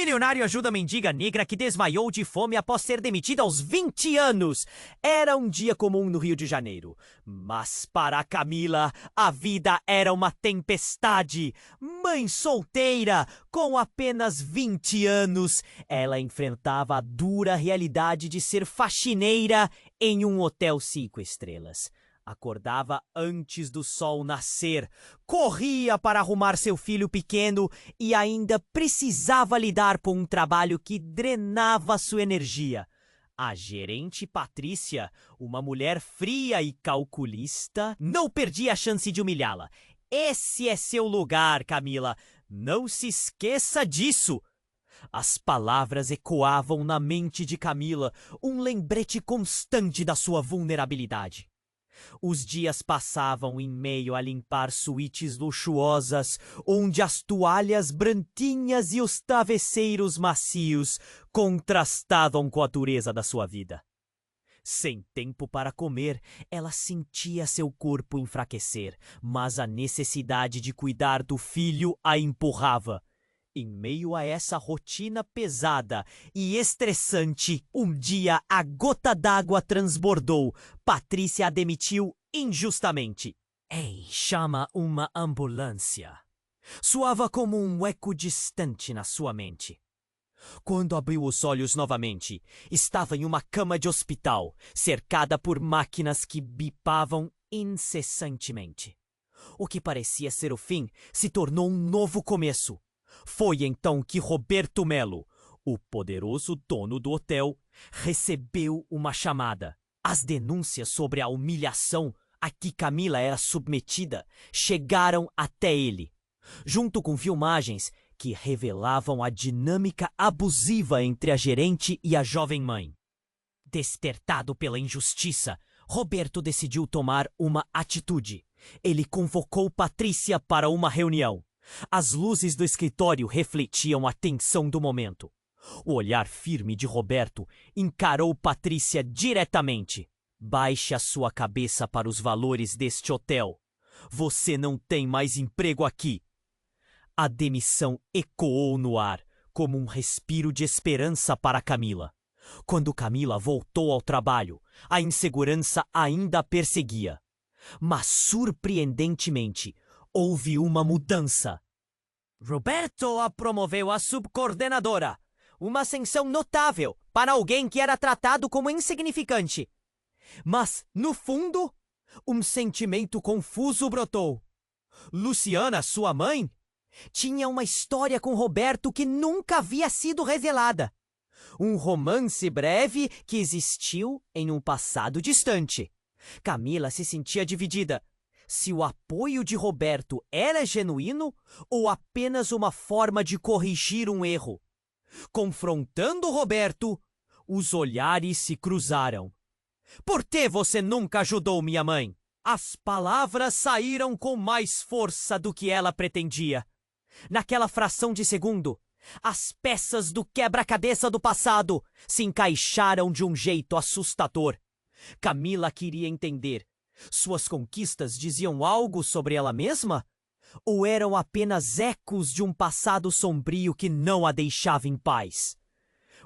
Milionário ajuda a mendiga negra que desmaiou de fome após ser demitida aos 20 anos. Era um dia comum no Rio de Janeiro. Mas para Camila, a vida era uma tempestade. Mãe solteira, com apenas 20 anos, ela enfrentava a dura realidade de ser faxineira em um hotel 5 estrelas. Acordava antes do sol nascer, corria para arrumar seu filho pequeno e ainda precisava lidar com um trabalho que drenava sua energia. A gerente Patrícia, uma mulher fria e calculista, não perdia a chance de humilhá-la. Esse é seu lugar, Camila. Não se esqueça disso. As palavras ecoavam na mente de Camila, um lembrete constante da sua vulnerabilidade. Os dias passavam em meio a limpar suítes luxuosas, onde as toalhas branquinhas e os travesseiros macios contrastavam com a dureza da sua vida. Sem tempo para comer, ela sentia seu corpo enfraquecer, mas a necessidade de cuidar do filho a empurrava. Em meio a essa rotina pesada e estressante, um dia a gota d'água transbordou. Patrícia a demitiu injustamente. Ei, chama uma ambulância. Soava como um eco distante na sua mente. Quando abriu os olhos novamente, estava em uma cama de hospital, cercada por máquinas que bipavam incessantemente. O que parecia ser o fim se tornou um novo começo. Foi então que Roberto Melo, o poderoso dono do hotel, recebeu uma chamada. As denúncias sobre a humilhação a que Camila era submetida chegaram até ele, junto com filmagens que revelavam a dinâmica abusiva entre a gerente e a jovem mãe. Despertado pela injustiça, Roberto decidiu tomar uma atitude. Ele convocou Patrícia para uma reunião. As luzes do escritório refletiam a tensão do momento. O olhar firme de Roberto encarou Patrícia diretamente. Baixe a sua cabeça para os valores deste hotel. Você não tem mais emprego aqui. A demissão ecoou no ar, como um respiro de esperança para Camila. Quando Camila voltou ao trabalho, a insegurança ainda a perseguia. Mas, surpreendentemente, houve uma mudança. Roberto a promoveu a subcoordenadora, uma ascensão notável para alguém que era tratado como insignificante. Mas, no fundo, um sentimento confuso brotou. Luciana, sua mãe, tinha uma história com Roberto que nunca havia sido revelada. Um romance breve que existiu em um passado distante. Camila se sentia dividida. Se o apoio de Roberto era genuíno ou apenas uma forma de corrigir um erro. Confrontando Roberto, os olhares se cruzaram. Por que você nunca ajudou minha mãe? As palavras saíram com mais força do que ela pretendia. Naquela fração de segundo, as peças do quebra-cabeça do passado se encaixaram de um jeito assustador. Camila queria entender. Suas conquistas diziam algo sobre ela mesma? Ou eram apenas ecos de um passado sombrio que não a deixava em paz?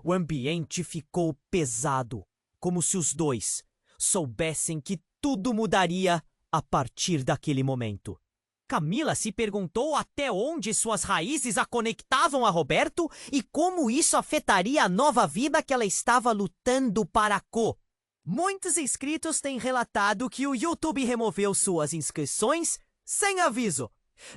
O ambiente ficou pesado, como se os dois soubessem que tudo mudaria a partir daquele momento. Camila se perguntou até onde suas raízes a conectavam a Roberto e como isso afetaria a nova vida que ela estava lutando para Muitos inscritos têm relatado que o YouTube removeu suas inscrições sem aviso.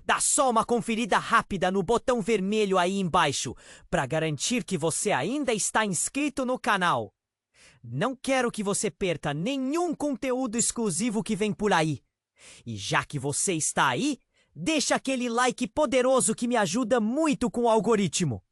Dá só uma conferida rápida no botão vermelho aí embaixo para garantir que você ainda está inscrito no canal. Não quero que você perca nenhum conteúdo exclusivo que vem por aí. E já que você está aí, deixa aquele like poderoso que me ajuda muito com o algoritmo.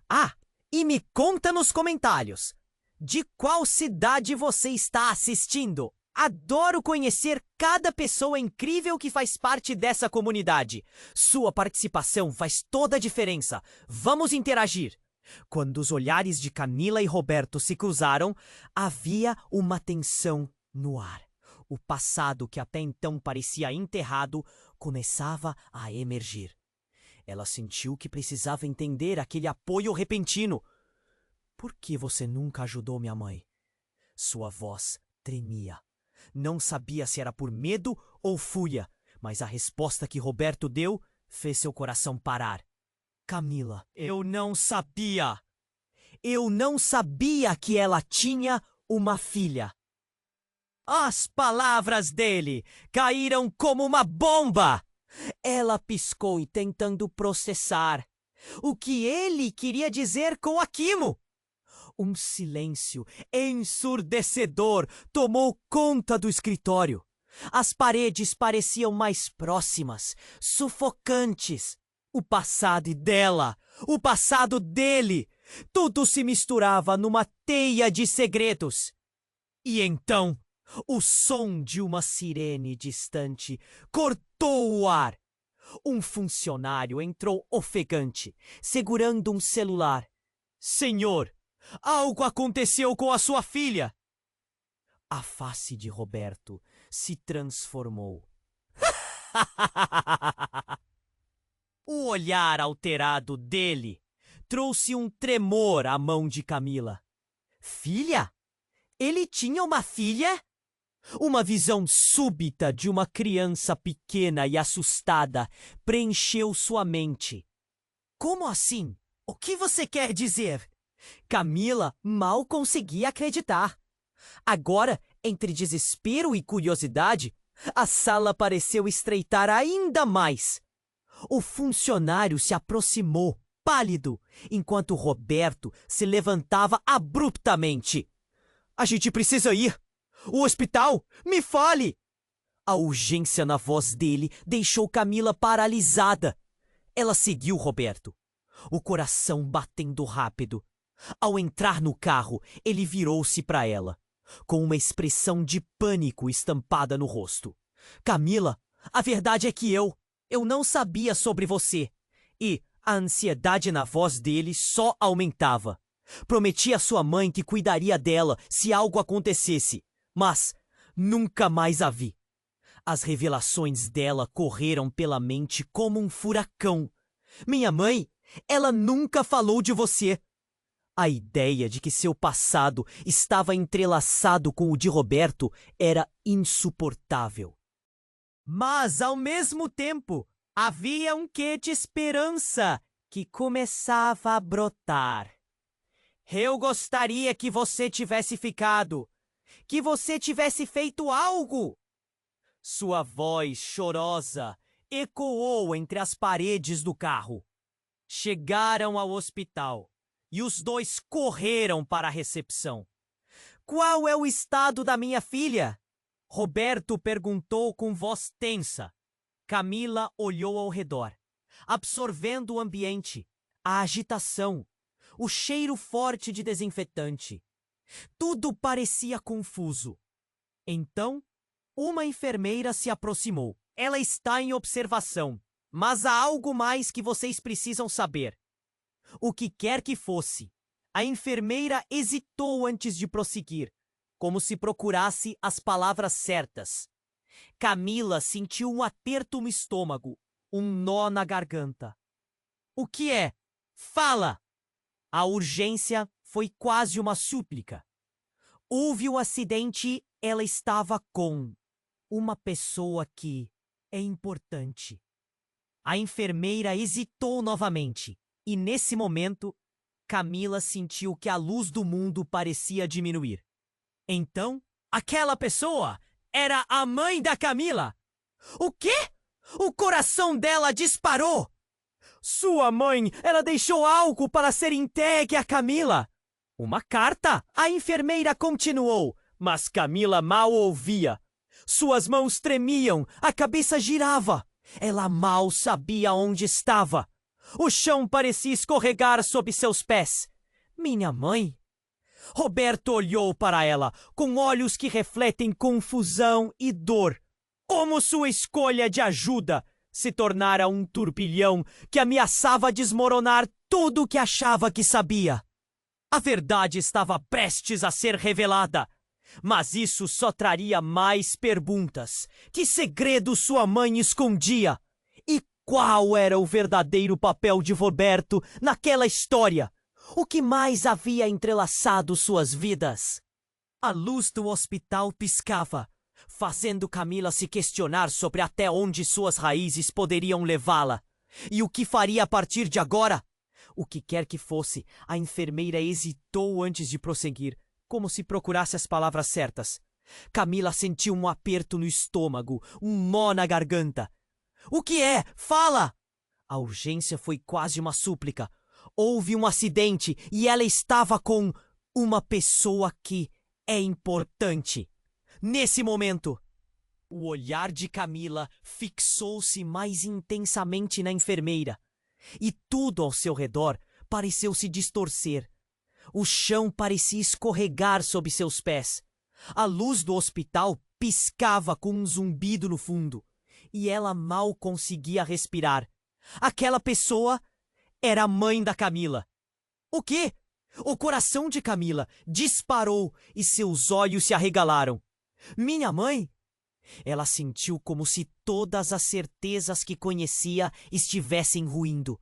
Ah, e me conta nos comentários. De qual cidade você está assistindo? Adoro conhecer cada pessoa incrível que faz parte dessa comunidade. Sua participação faz toda a diferença. Vamos interagir. Quando os olhares de Camila e Roberto se cruzaram, havia uma tensão no ar. O passado que até então parecia enterrado começava a emergir. Ela sentiu que precisava entender aquele apoio repentino. Por que você nunca ajudou minha mãe? Sua voz tremia. Não sabia se era por medo ou fúria, mas a resposta que Roberto deu fez seu coração parar. Camila, eu não sabia. Eu não sabia que ela tinha uma filha. As palavras dele caíram como uma bomba. Ela piscou e tentando processar o que ele queria dizer com aquilo. Um silêncio ensurdecedor tomou conta do escritório. As paredes pareciam mais próximas, sufocantes. O passado dela, o passado dele, tudo se misturava numa teia de segredos. E então, o som de uma sirene distante cortou o ar. Um funcionário entrou ofegante, segurando um celular. Senhor, algo aconteceu com a sua filha. A face de Roberto se transformou. O olhar alterado dele trouxe um tremor à mão de Camila. Filha? Ele tinha uma filha? Uma visão súbita de uma criança pequena e assustada preencheu sua mente. Como assim? O que você quer dizer? Camila mal conseguia acreditar. Agora, entre desespero e curiosidade, a sala pareceu estreitar ainda mais. O funcionário se aproximou, pálido, enquanto Roberto se levantava abruptamente. A gente precisa ir. O hospital? Me fale! A urgência na voz dele deixou Camila paralisada. Ela seguiu Roberto, o coração batendo rápido. Ao entrar no carro, ele virou-se para ela, com uma expressão de pânico estampada no rosto. Camila, a verdade é que eu não sabia sobre você. E a ansiedade na voz dele só aumentava. Prometi à sua mãe que cuidaria dela se algo acontecesse, mas nunca mais a vi. As revelações dela correram pela mente como um furacão. Minha mãe, ela nunca falou de você. A ideia de que seu passado estava entrelaçado com o de Roberto era insuportável. Mas, ao mesmo tempo, havia um quê de esperança que começava a brotar. Eu gostaria que você tivesse ficado, que você tivesse feito algo. Sua voz chorosa ecoou entre as paredes do carro. Chegaram ao hospital e os dois correram para a recepção. Qual é o estado da minha filha? Roberto perguntou com voz tensa. Camila olhou ao redor, absorvendo o ambiente, a agitação, o cheiro forte de desinfetante. Tudo parecia confuso. Então, uma enfermeira se aproximou. Ela está em observação, mas há algo mais que vocês precisam saber. O que quer que fosse, a enfermeira hesitou antes de prosseguir, como se procurasse as palavras certas. Camila sentiu um aperto no estômago, um nó na garganta. O que é? Fala! A urgência foi quase uma súplica. Houve um acidente, ela estava com uma pessoa que é importante. A enfermeira hesitou novamente, e nesse momento, Camila sentiu que a luz do mundo parecia diminuir. Então, aquela pessoa era a mãe da Camila. O quê? O coração dela disparou. Sua mãe, ela deixou algo para ser entregue a Camila. Uma carta? A enfermeira continuou, mas Camila mal ouvia. Suas mãos tremiam, a cabeça girava. Ela mal sabia onde estava. O chão parecia escorregar sob seus pés. Minha mãe? Roberto olhou para ela, com olhos que refletem confusão e dor. Como sua escolha de ajuda se tornara um turbilhão que ameaçava desmoronar tudo o que achava que sabia. A verdade estava prestes a ser revelada, mas isso só traria mais perguntas. Que segredo sua mãe escondia? E Qual era o verdadeiro papel de Roberto naquela história? O que mais havia entrelaçado suas vidas? A luz do hospital piscava, fazendo Camila se questionar sobre até onde suas raízes poderiam levá-la. E o que faria a partir de agora? O que quer que fosse, a enfermeira hesitou antes de prosseguir, como se procurasse as palavras certas. Camila sentiu um aperto no estômago, um nó na garganta. O que é? Fala! A urgência foi quase uma súplica. Houve um acidente e ela estava com uma pessoa que é importante. Nesse momento, o olhar de Camila fixou-se mais intensamente na enfermeira. E tudo ao seu redor pareceu se distorcer. O chão parecia escorregar sob seus pés. A luz do hospital piscava com um zumbido no fundo. E ela mal conseguia respirar. Aquela pessoa era a mãe da Camila. O quê? O coração de Camila disparou e seus olhos se arregalaram. Minha mãe? Ela sentiu como se todas as certezas que conhecia estivessem ruindo.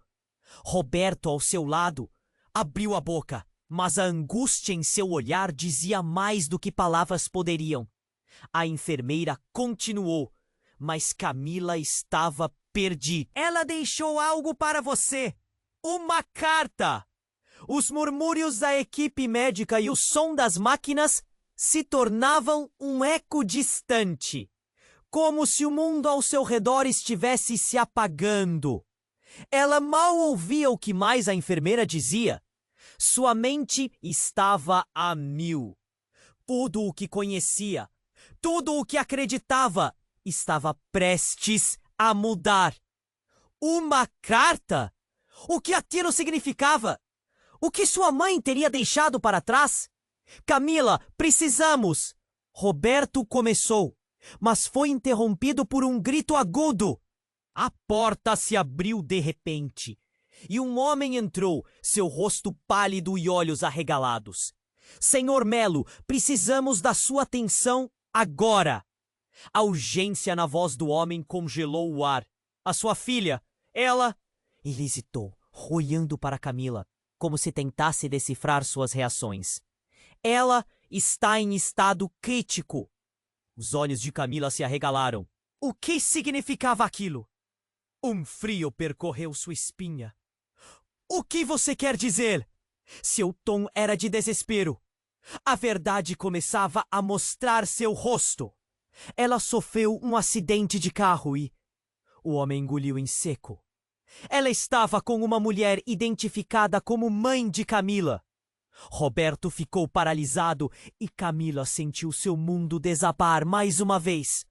Roberto, ao seu lado, abriu a boca, mas a angústia em seu olhar dizia mais do que palavras poderiam. A enfermeira continuou, mas Camila estava perdida. Ela deixou algo para você. Uma carta! Os murmúrios da equipe médica e o som das máquinas se tornavam um eco distante, como se o mundo ao seu redor estivesse se apagando. Ela mal ouvia o que mais a enfermeira dizia. Sua mente estava a mil. Tudo o que conhecia, tudo o que acreditava, estava prestes a mudar. Uma carta? O que aquilo significava? O que sua mãe teria deixado para trás? Camila, precisamos! Roberto começou, mas foi interrompido por um grito agudo. A porta se abriu de repente, e um homem entrou, seu rosto pálido e olhos arregalados. Senhor Melo, precisamos da sua atenção agora! A urgência na voz do homem congelou o ar. A sua filha, ela... Ele hesitou, olhando para Camila, como se tentasse decifrar suas reações. Ela está em estado crítico. Os olhos de Camila se arregalaram. O que significava aquilo? Um frio percorreu sua espinha. O que você quer dizer? Seu tom era de desespero. A verdade começava a mostrar seu rosto. Ela sofreu um acidente de carro e... O homem engoliu em seco. Ela estava com uma mulher identificada como mãe de Camila. Roberto ficou paralisado e Camila sentiu seu mundo desabar mais uma vez.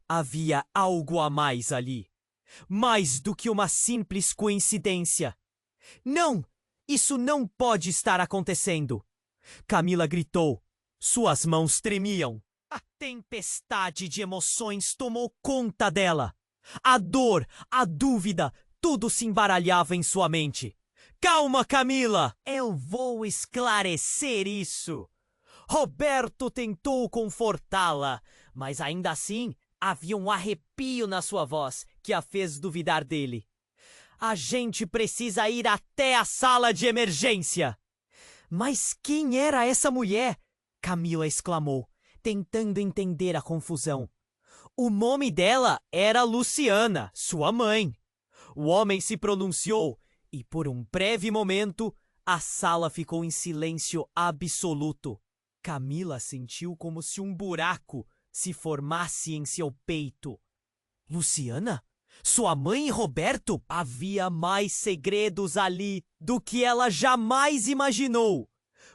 Havia algo a mais ali. Mais do que uma simples coincidência. Não! Isso não pode estar acontecendo! Camila gritou. Suas mãos tremiam. A tempestade de emoções tomou conta dela. A dor, a dúvida, tudo se embaralhava em sua mente. Calma, Camila! Eu vou esclarecer isso. Roberto tentou confortá-la, mas ainda assim havia um arrepio na sua voz que a fez duvidar dele. A gente precisa ir até a sala de emergência. Mas quem era essa mulher? Camila exclamou, tentando entender a confusão. O nome dela era Luciana, sua mãe. O homem se pronunciou e, por um breve momento, a sala ficou em silêncio absoluto. Camila sentiu como se um buraco se formasse em seu peito. Luciana? Sua mãe e Roberto? Havia mais segredos ali do que ela jamais imaginou.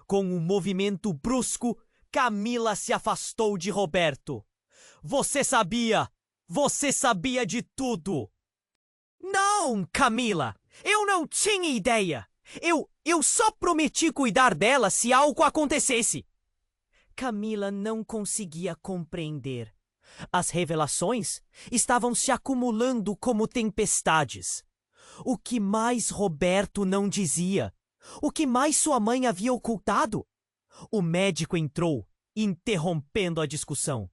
Com um movimento brusco, Camila se afastou de Roberto. Você sabia! Você sabia de tudo! Não, Camila! Eu não tinha ideia! Eu só prometi cuidar dela se algo acontecesse! Camila não conseguia compreender. As revelações estavam se acumulando como tempestades. O que mais Roberto não dizia? O que mais sua mãe havia ocultado? O médico entrou, interrompendo a discussão.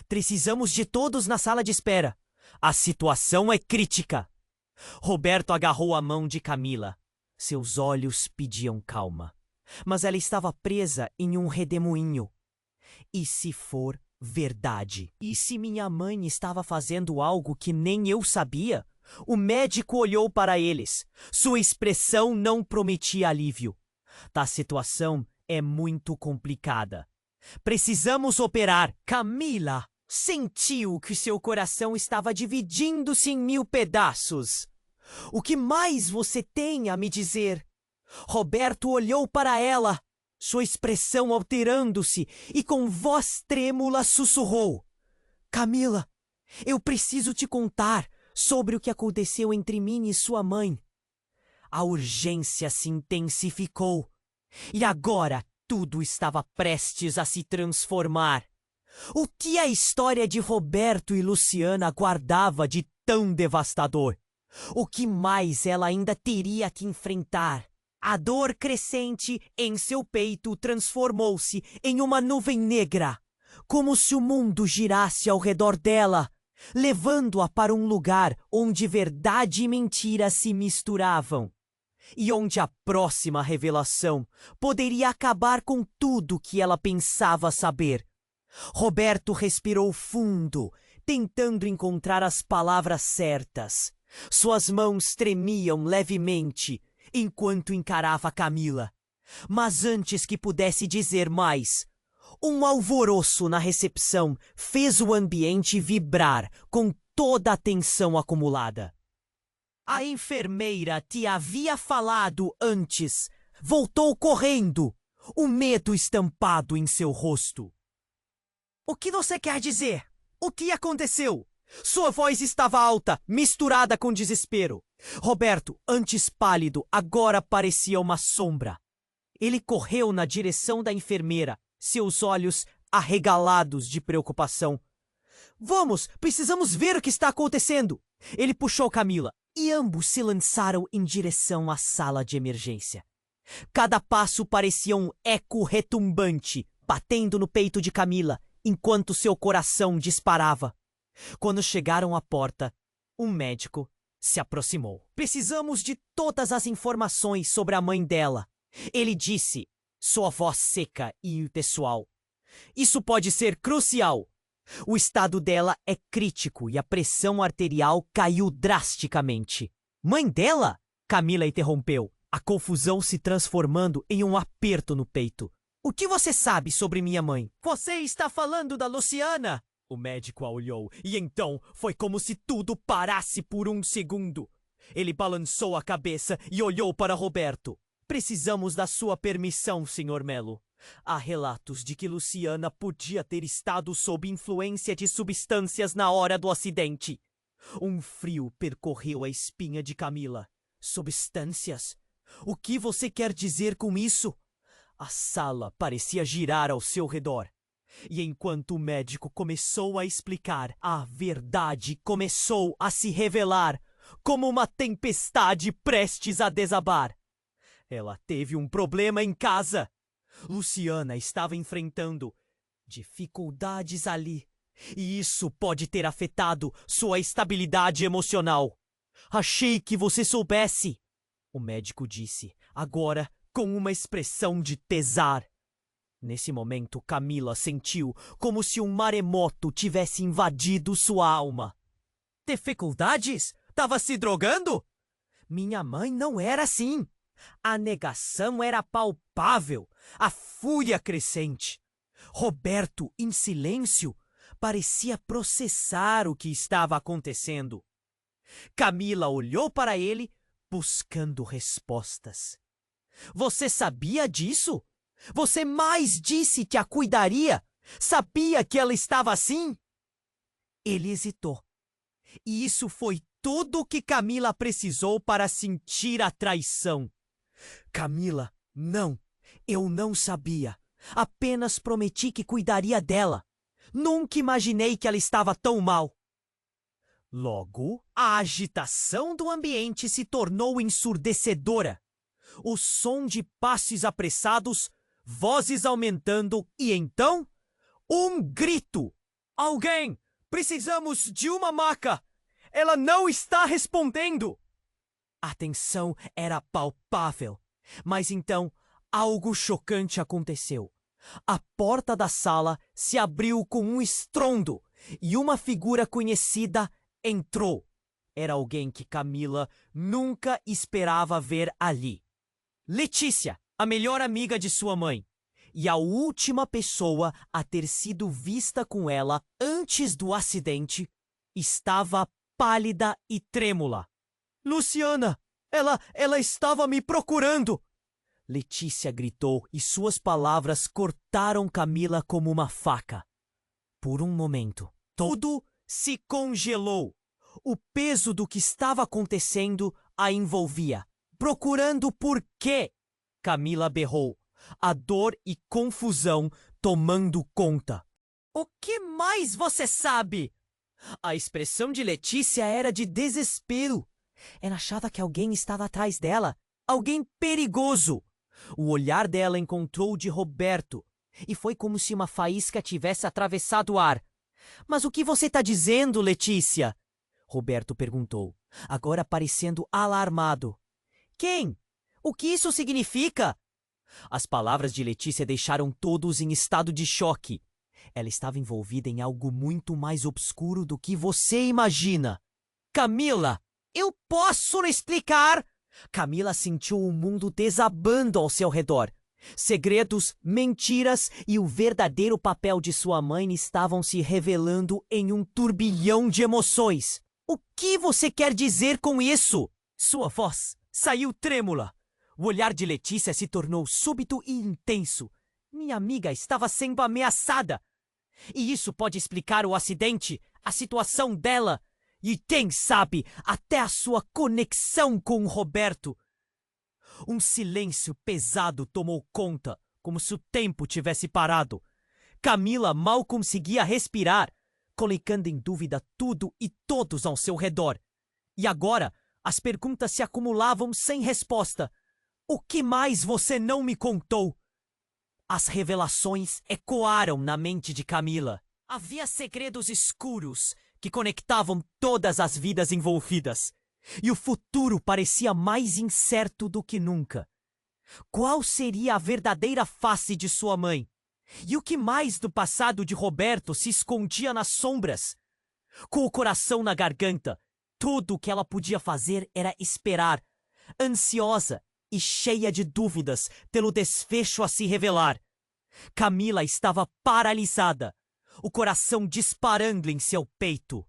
Precisamos de todos na sala de espera. A situação é crítica. Roberto agarrou a mão de Camila. Seus olhos pediam calma, mas ela estava presa em um redemoinho. E se for verdade? E se minha mãe estava fazendo algo que nem eu sabia? O médico olhou para eles. Sua expressão não prometia alívio. A situação é muito complicada. Precisamos operar. Camila sentiu que seu coração estava dividindo-se em 1000 pedaços. O que mais você tem a me dizer? Roberto olhou para ela, sua expressão alterando-se, e com voz trêmula sussurrou: Camila, eu preciso te contar sobre o que aconteceu entre mim e sua mãe. A urgência se intensificou, e agora tudo estava prestes a se transformar. O que a história de Roberto e Luciana guardava de tão devastador? O que mais ela ainda teria que enfrentar? A dor crescente em seu peito transformou-se em uma nuvem negra, como se o mundo girasse ao redor dela, levando-a para um lugar onde verdade e mentira se misturavam, e onde a próxima revelação poderia acabar com tudo que ela pensava saber. Roberto respirou fundo, tentando encontrar as palavras certas. Suas mãos tremiam levemente enquanto encarava Camila. Mas antes que pudesse dizer mais, um alvoroço na recepção fez o ambiente vibrar com toda a tensão acumulada. A enfermeira te havia falado antes. Voltou correndo, o medo estampado em seu rosto. O que você quer dizer? O que aconteceu? Sua voz estava alta, misturada com desespero. Roberto, antes pálido, agora parecia uma sombra. Ele correu na direção da enfermeira, seus olhos arregalados de preocupação. Vamos, precisamos ver o que está acontecendo. Ele puxou Camila e ambos se lançaram em direção à sala de emergência. Cada passo parecia um eco retumbante, batendo no peito de Camila, enquanto seu coração disparava. Quando chegaram à porta, um médico se aproximou. Precisamos de todas as informações sobre a mãe dela, ele disse, sua voz seca e impessoal. Isso pode ser crucial. O estado dela é crítico e a pressão arterial caiu drasticamente. Mãe dela? Camila interrompeu, a confusão se transformando em um aperto no peito. O que você sabe sobre minha mãe? Você está falando da Luciana? O médico a olhou, e então foi como se tudo parasse por um segundo. Ele balançou a cabeça e olhou para Roberto. Precisamos da sua permissão, Sr. Melo. Há relatos de que Luciana podia ter estado sob influência de substâncias na hora do acidente. Um frio percorreu a espinha de Camila. Substâncias? O que você quer dizer com isso? A sala parecia girar ao seu redor. E enquanto o médico começou a explicar, a verdade começou a se revelar como uma tempestade prestes a desabar. Ela teve um problema em casa. Luciana estava enfrentando dificuldades ali, e isso pode ter afetado sua estabilidade emocional. Achei que você soubesse, o médico disse, agora com uma expressão de pesar. Nesse momento, Camila sentiu como se um maremoto tivesse invadido sua alma. Dificuldades? Tava se drogando? Minha mãe não era assim. A negação era palpável, a fúria crescente. Roberto, em silêncio, parecia processar o que estava acontecendo. Camila olhou para ele, buscando respostas. Você sabia disso? Você mais disse que a cuidaria? Sabia que ela estava assim? Ele hesitou. E isso foi tudo o que Camila precisou para sentir a traição. Camila, não. Eu não sabia. Apenas prometi que cuidaria dela. Nunca imaginei que ela estava tão mal. Logo, a agitação do ambiente se tornou ensurdecedora. O som de passos apressados, vozes aumentando e então, um grito. Alguém! Precisamos de uma maca! Ela não está respondendo! A tensão era palpável. Mas então, algo chocante aconteceu. A porta da sala se abriu com um estrondo e uma figura conhecida entrou. Era alguém que Camila nunca esperava ver ali. Letícia, a melhor amiga de sua mãe, e a última pessoa a ter sido vista com ela antes do acidente, estava pálida e trêmula. Luciana, ela estava me procurando! Letícia gritou e suas palavras cortaram Camila como uma faca. Por um momento, tudo se congelou. O peso do que estava acontecendo a envolvia. Procurando por quê? Camila berrou, a dor e confusão tomando conta. O que mais você sabe? A expressão de Letícia era de desespero. Ela achava que alguém estava atrás dela. Alguém perigoso. O olhar dela encontrou o de Roberto, e foi como se uma faísca tivesse atravessado o ar. Mas o que você está dizendo, Letícia? Roberto perguntou, agora parecendo alarmado. Quem? O que isso significa? As palavras de Letícia deixaram todos em estado de choque. Ela estava envolvida em algo muito mais obscuro do que você imagina. Camila, eu posso lhe explicar? Camila sentiu o mundo desabando ao seu redor. Segredos, mentiras e o verdadeiro papel de sua mãe estavam se revelando em um turbilhão de emoções. O que você quer dizer com isso? Sua voz saiu trêmula. O olhar de Letícia se tornou súbito e intenso. Minha amiga estava sendo ameaçada. E isso pode explicar o acidente, a situação dela e, quem sabe, até a sua conexão com o Roberto. Um silêncio pesado tomou conta, como se o tempo tivesse parado. Camila mal conseguia respirar, colocando em dúvida tudo e todos ao seu redor. E agora, as perguntas se acumulavam sem resposta. O que mais você não me contou? As revelações ecoaram na mente de Camila. Havia segredos escuros que conectavam todas as vidas envolvidas. E o futuro parecia mais incerto do que nunca. Qual seria a verdadeira face de sua mãe? E o que mais do passado de Roberto se escondia nas sombras? Com o coração na garganta, tudo o que ela podia fazer era esperar, ansiosa e cheia de dúvidas pelo desfecho a se revelar. Camila estava paralisada, o coração disparando em seu peito.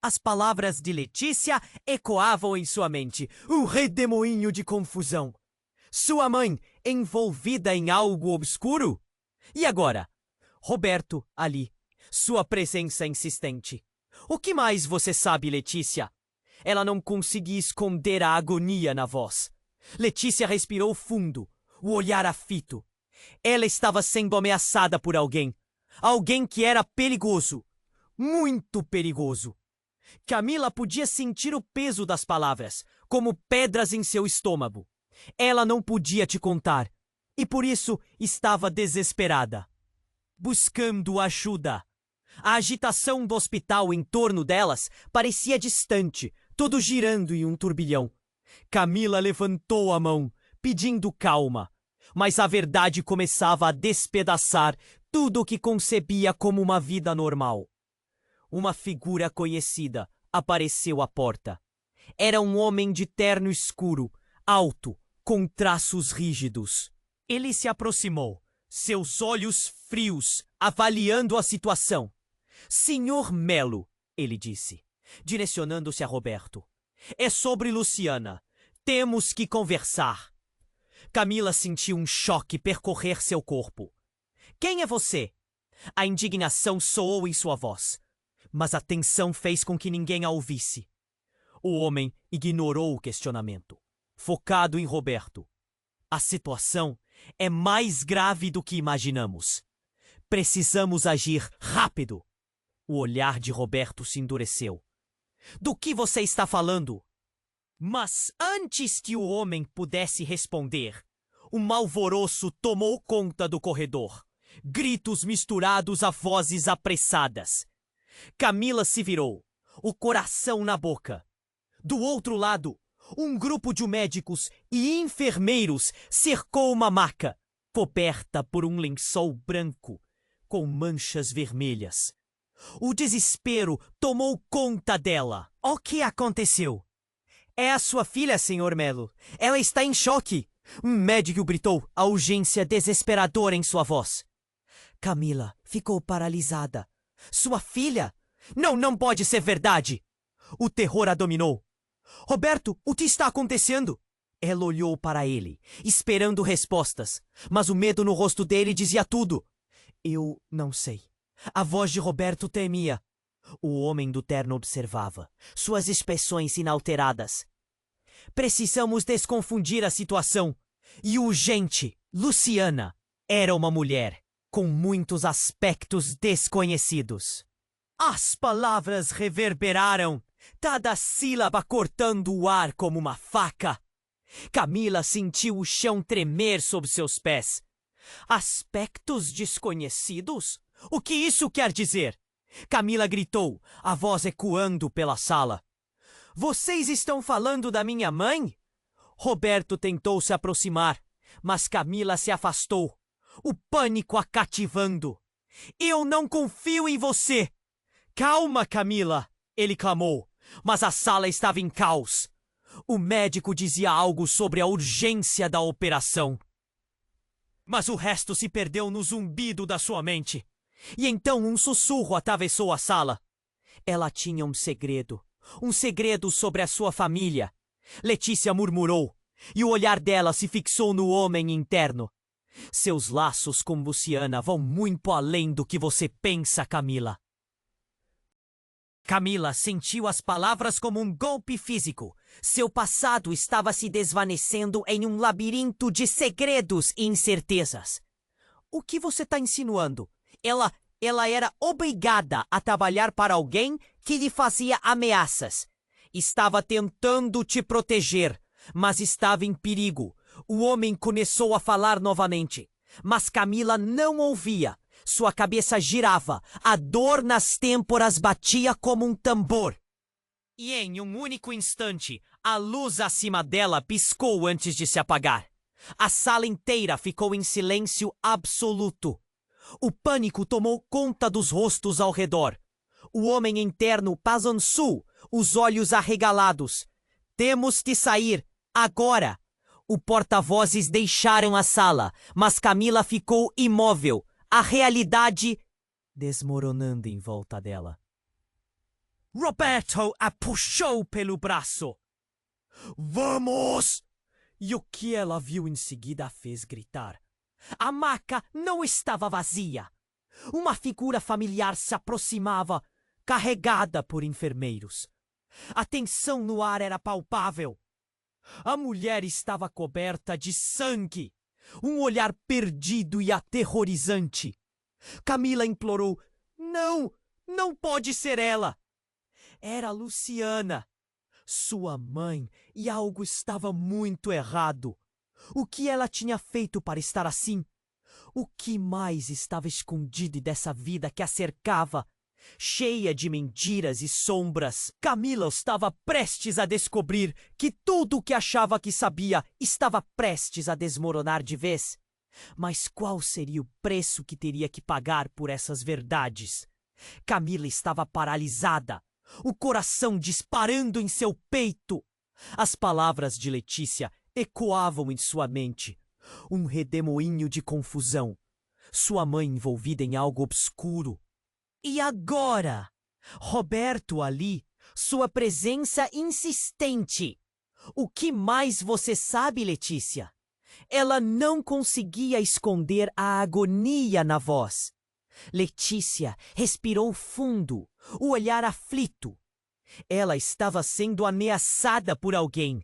As palavras de Letícia ecoavam em sua mente, um redemoinho de confusão. Sua mãe envolvida em algo obscuro? E agora? Roberto ali, sua presença insistente. O que mais você sabe, Letícia? Ela não conseguia esconder a agonia na voz. Letícia respirou fundo, o olhar aflito. Ela estava sendo ameaçada por alguém. Alguém que era perigoso. Muito perigoso. Camila podia sentir o peso das palavras, como pedras em seu estômago. Ela não podia te contar, e por isso estava desesperada, buscando ajuda. A agitação do hospital em torno delas parecia distante, tudo girando em um turbilhão. Camila levantou a mão, pedindo calma, mas a verdade começava a despedaçar tudo o que concebia como uma vida normal. Uma figura conhecida apareceu à porta. Era um homem de terno escuro, alto, com traços rígidos. Ele se aproximou, seus olhos frios, avaliando a situação. Senhor Melo, ele disse, direcionando-se a Roberto. É sobre Luciana. Temos que conversar. Camila sentiu um choque percorrer seu corpo. Quem é você? A indignação soou em sua voz, mas a tensão fez com que ninguém a ouvisse. O homem ignorou o questionamento, focado em Roberto. A situação é mais grave do que imaginamos. Precisamos agir rápido. O olhar de Roberto se endureceu. Do que você está falando? Mas antes que o homem pudesse responder, um alvoroço tomou conta do corredor. Gritos misturados a vozes apressadas. Camila se virou, o coração na boca. Do outro lado, Um grupo de médicos e enfermeiros cercou uma maca, coberta por um lençol branco, com manchas vermelhas. O desespero tomou conta dela. O que aconteceu? É a sua filha, Sr. Melo. Ela está em choque. Um médico gritou, a urgência desesperadora em sua voz. Camila ficou paralisada. Sua filha? Não pode ser verdade. O terror a dominou. Roberto, o que está acontecendo? Ela olhou para ele, esperando respostas, mas o medo no rosto dele dizia tudo. Eu não sei. A voz de Roberto temia. O homem do terno observava, suas expressões inalteradas. Precisamos desconfundir a situação. E urgente, Luciana era uma mulher com muitos aspectos desconhecidos. As palavras reverberaram, cada sílaba cortando o ar como uma faca. Camila sentiu o chão tremer sob seus pés. Aspectos desconhecidos? O que isso quer dizer? Camila gritou, a voz ecoando pela sala. Vocês estão falando da minha mãe? Roberto tentou se aproximar, mas Camila se afastou, o pânico a cativando. Eu não confio em você! Calma, Camila! Ele clamou, mas a sala estava em caos. O médico dizia algo sobre a urgência da operação. Mas o resto se perdeu no zumbido da sua mente. E então um sussurro atravessou a sala. Ela tinha um segredo sobre a sua família. Letícia murmurou, e o olhar dela se fixou no homem interno. Seus laços com Luciana vão muito além do que você pensa, Camila. Camila sentiu as palavras como um golpe físico. Seu passado estava se desvanecendo em um labirinto de segredos e incertezas. O que você está insinuando? Ela era obrigada a trabalhar para alguém que lhe fazia ameaças. Estava tentando te proteger, mas estava em perigo. O homem começou a falar novamente, mas Camila não ouvia. Sua cabeça girava, a dor nas têmporas batia como um tambor. E em um único instante, a luz acima dela piscou antes de se apagar. A sala inteira ficou em silêncio absoluto. O pânico tomou conta dos rostos ao redor. O homem interno balançou, os olhos arregalados. Temos que sair, agora! O porta-vozes deixaram a sala, mas Camila ficou imóvel. A realidade desmoronando em volta dela. Roberto a puxou pelo braço. Vamos! E o que ela viu em seguida a fez gritar. A maca não estava vazia. Uma figura familiar se aproximava, carregada por enfermeiros. A tensão no ar era palpável. A mulher estava coberta de sangue. Um olhar perdido e aterrorizante. Camila implorou. Não pode ser ela. Era Luciana, sua mãe, e algo estava muito errado. O que ela tinha feito para estar assim? O que mais estava escondido dessa vida que a cercava? Cheia de mentiras e sombras, Camila estava prestes a descobrir que tudo o que achava que sabia estava prestes a desmoronar de vez. Mas qual seria o preço que teria que pagar por essas verdades? Camila estava paralisada, o coração disparando em seu peito. As palavras de Letícia ecoavam em sua mente. Um redemoinho de confusão. Sua mãe envolvida em algo obscuro. E agora? Roberto ali, sua presença insistente. O que mais você sabe, Letícia? Ela não conseguia esconder a agonia na voz. Letícia respirou fundo, o olhar aflito. Ela estava sendo ameaçada por alguém.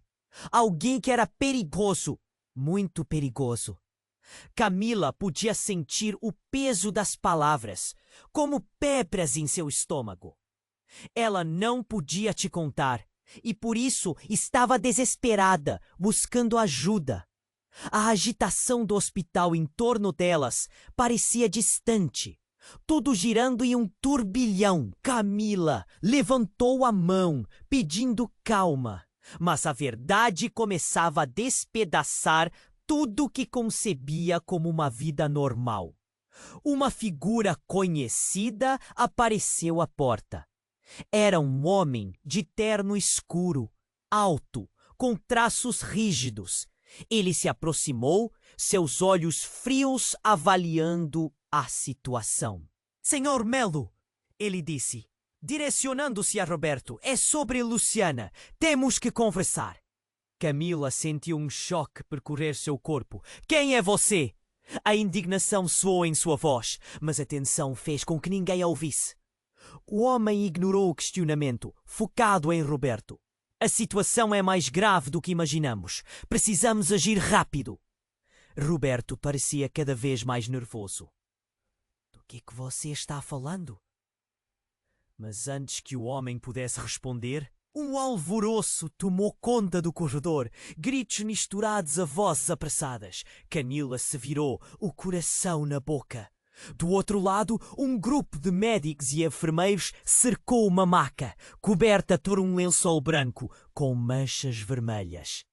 Alguém que era perigoso, muito perigoso. Camila podia sentir o peso das palavras, como pedras em seu estômago. Ela não podia te contar, e por isso estava desesperada, buscando ajuda. A agitação do hospital em torno delas parecia distante, tudo girando em um turbilhão. Camila levantou a mão, pedindo calma. Mas a verdade começava a despedaçar tudo que concebia como uma vida normal. Uma figura conhecida apareceu à porta. Era um homem de terno escuro, alto, com traços rígidos. Ele se aproximou, seus olhos frios avaliando a situação. "Senhor Melo", ele disse, direcionando-se a Roberto, "é sobre Luciana. Temos que conversar." Camila sentiu um choque percorrer seu corpo. "Quem é você?" A indignação soou em sua voz, mas a tensão fez com que ninguém a ouvisse. O homem ignorou o questionamento, focado em Roberto. "A situação é mais grave do que imaginamos. Precisamos agir rápido." Roberto parecia cada vez mais nervoso. "Do que você está falando?" Mas antes que o homem pudesse responder, um alvoroço tomou conta do corredor, gritos misturados a vozes apressadas. Camila se virou, o coração na boca. Do outro lado, um grupo de médicos e enfermeiros cercou uma maca, coberta por um lençol branco, com manchas vermelhas.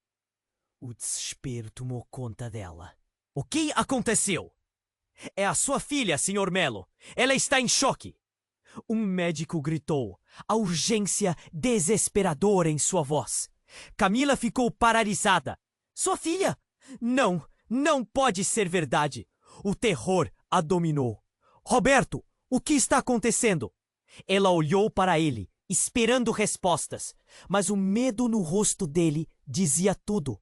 O desespero tomou conta dela. "O que aconteceu?" "É a sua filha, Sr. Melo. Ela está em choque." Um médico gritou, a urgência desesperadora em sua voz. Camila ficou paralisada. "Sua filha? Não, não pode ser verdade." O terror a dominou. "Roberto, o que está acontecendo?" Ela olhou para ele, esperando respostas, mas o medo no rosto dele dizia tudo.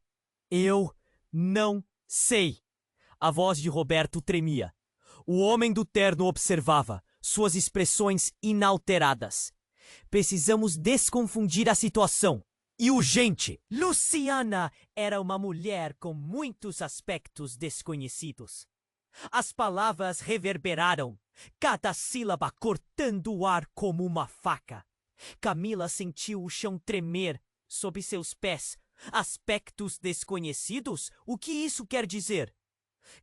"Eu não sei." A voz de Roberto tremia. O homem do terno observava, suas expressões inalteradas. "Precisamos desconfundir a situação. E urgente." Luciana era uma mulher com muitos aspectos desconhecidos. As palavras reverberaram, cada sílaba cortando o ar como uma faca. Camila sentiu o chão tremer sob seus pés. "Aspectos desconhecidos? O que isso quer dizer?"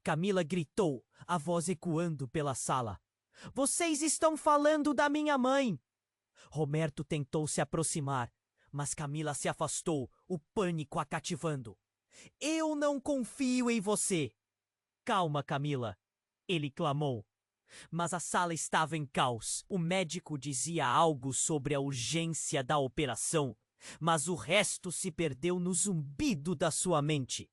Camila gritou, a voz ecoando pela sala. "Vocês estão falando da minha mãe." Roberto tentou se aproximar, mas Camila se afastou, o pânico a cativando. "Eu não confio em você." "Calma, Camila", ele clamou. Mas a sala estava em caos. O médico dizia algo sobre a urgência da operação, mas o resto se perdeu no zumbido da sua mente.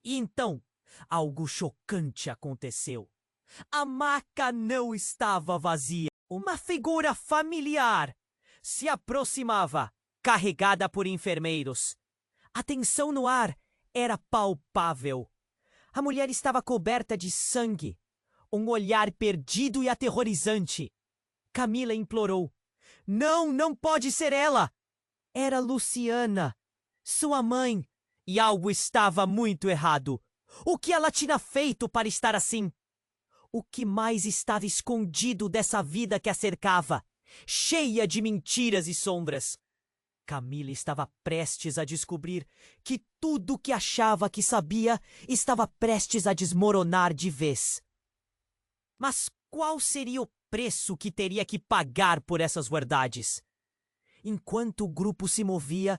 E então, algo chocante aconteceu. A maca não estava vazia. Uma figura familiar se aproximava, carregada por enfermeiros. A tensão no ar era palpável. A mulher estava coberta de sangue, um olhar perdido e aterrorizante. Camila implorou. "Não, não pode ser ela!" Era Luciana, sua mãe, e algo estava muito errado. O que ela tinha feito para estar assim? O que mais estava escondido dessa vida que a cercava, cheia de mentiras e sombras? Camila estava prestes a descobrir que tudo o que achava que sabia estava prestes a desmoronar de vez. Mas qual seria o preço que teria que pagar por essas verdades? Enquanto o grupo se movia,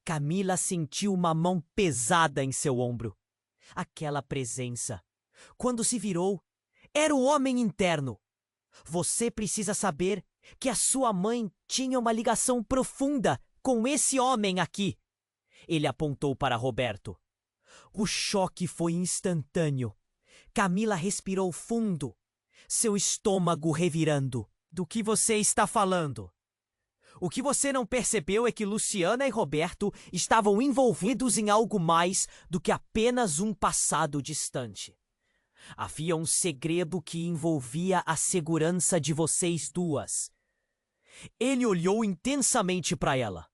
Camila sentiu uma mão pesada em seu ombro. Aquela presença. Quando se virou, era o homem interno. "Você precisa saber que a sua mãe tinha uma ligação profunda com esse homem aqui." Ele apontou para Roberto. O choque foi instantâneo. Camila respirou fundo, seu estômago revirando. "Do que você está falando?" "O que você não percebeu é que Luciana e Roberto estavam envolvidos em algo mais do que apenas um passado distante. Havia um segredo que envolvia a segurança de vocês duas." Ele olhou intensamente para ela,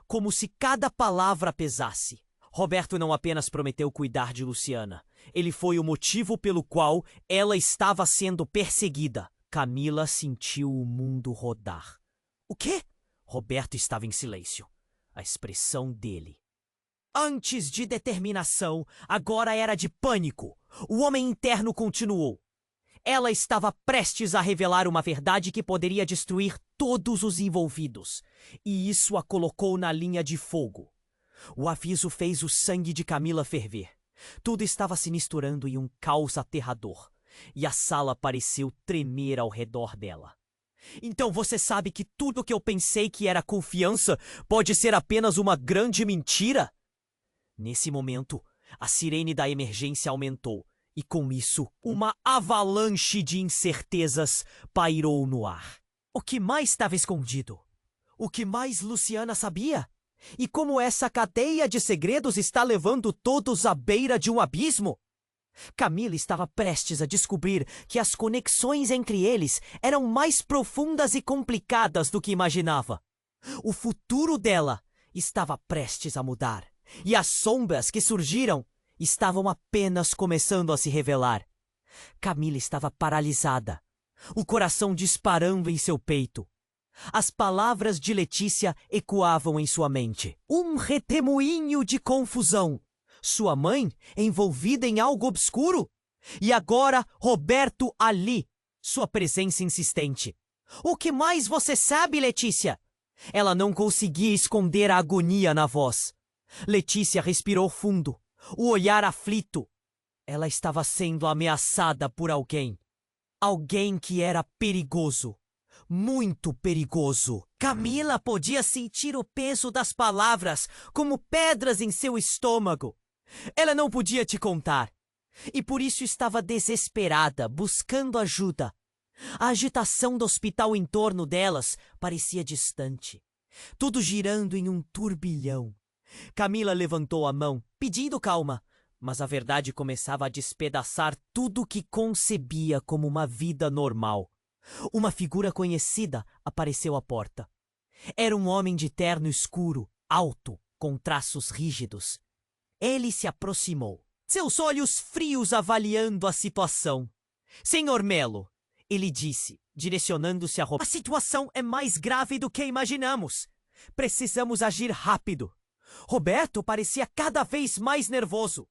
como se cada palavra pesasse. Roberto não apenas prometeu cuidar de Luciana, ele foi o motivo pelo qual ela estava sendo perseguida. Camila sentiu o mundo rodar. "O quê?" Roberto estava em silêncio. A expressão dele, antes de determinação, agora era de pânico. O homem interno continuou. Ela estava prestes a revelar uma verdade que poderia destruir todos os envolvidos, e isso a colocou na linha de fogo. O aviso fez o sangue de Camila ferver. Tudo estava se misturando em um caos aterrador, e a sala pareceu tremer ao redor dela. Então você sabe que tudo que eu pensei que era confiança pode ser apenas uma grande mentira? Nesse momento, a sirene da emergência aumentou, e com isso, uma avalanche de incertezas pairou no ar. O que mais estava escondido? O que mais Luciana sabia? E como essa cadeia de segredos está levando todos à beira de um abismo? Camila estava prestes a descobrir que as conexões entre eles eram mais profundas e complicadas do que imaginava. O futuro dela estava prestes a mudar, e as sombras que surgiram estavam apenas começando a se revelar. Camila estava paralisada, o coração disparando em seu peito. As palavras de Letícia ecoavam em sua mente. Um redemoinho de confusão. Sua mãe envolvida em algo obscuro? E agora Roberto ali, sua presença insistente. O que mais você sabe, Letícia? Ela não conseguia esconder a agonia na voz. Letícia respirou fundo, o olhar aflito. Ela estava sendo ameaçada por alguém. Alguém que era perigoso. Muito perigoso. Camila podia sentir o peso das palavras como pedras em seu estômago. Ela não podia te contar. E por isso estava desesperada, buscando ajuda. A agitação do hospital em torno delas parecia distante. Tudo girando em um turbilhão. Camila levantou a mão, pedindo calma. Mas a verdade começava a despedaçar tudo o que concebia como uma vida normal. Uma figura conhecida apareceu à porta. Era um homem de terno escuro, alto, com traços rígidos. Ele se aproximou, seus olhos frios avaliando a situação. Senhor Melo, ele disse, direcionando-se a Roberto. A situação é mais grave do que imaginamos. Precisamos agir rápido. Roberto parecia cada vez mais nervoso.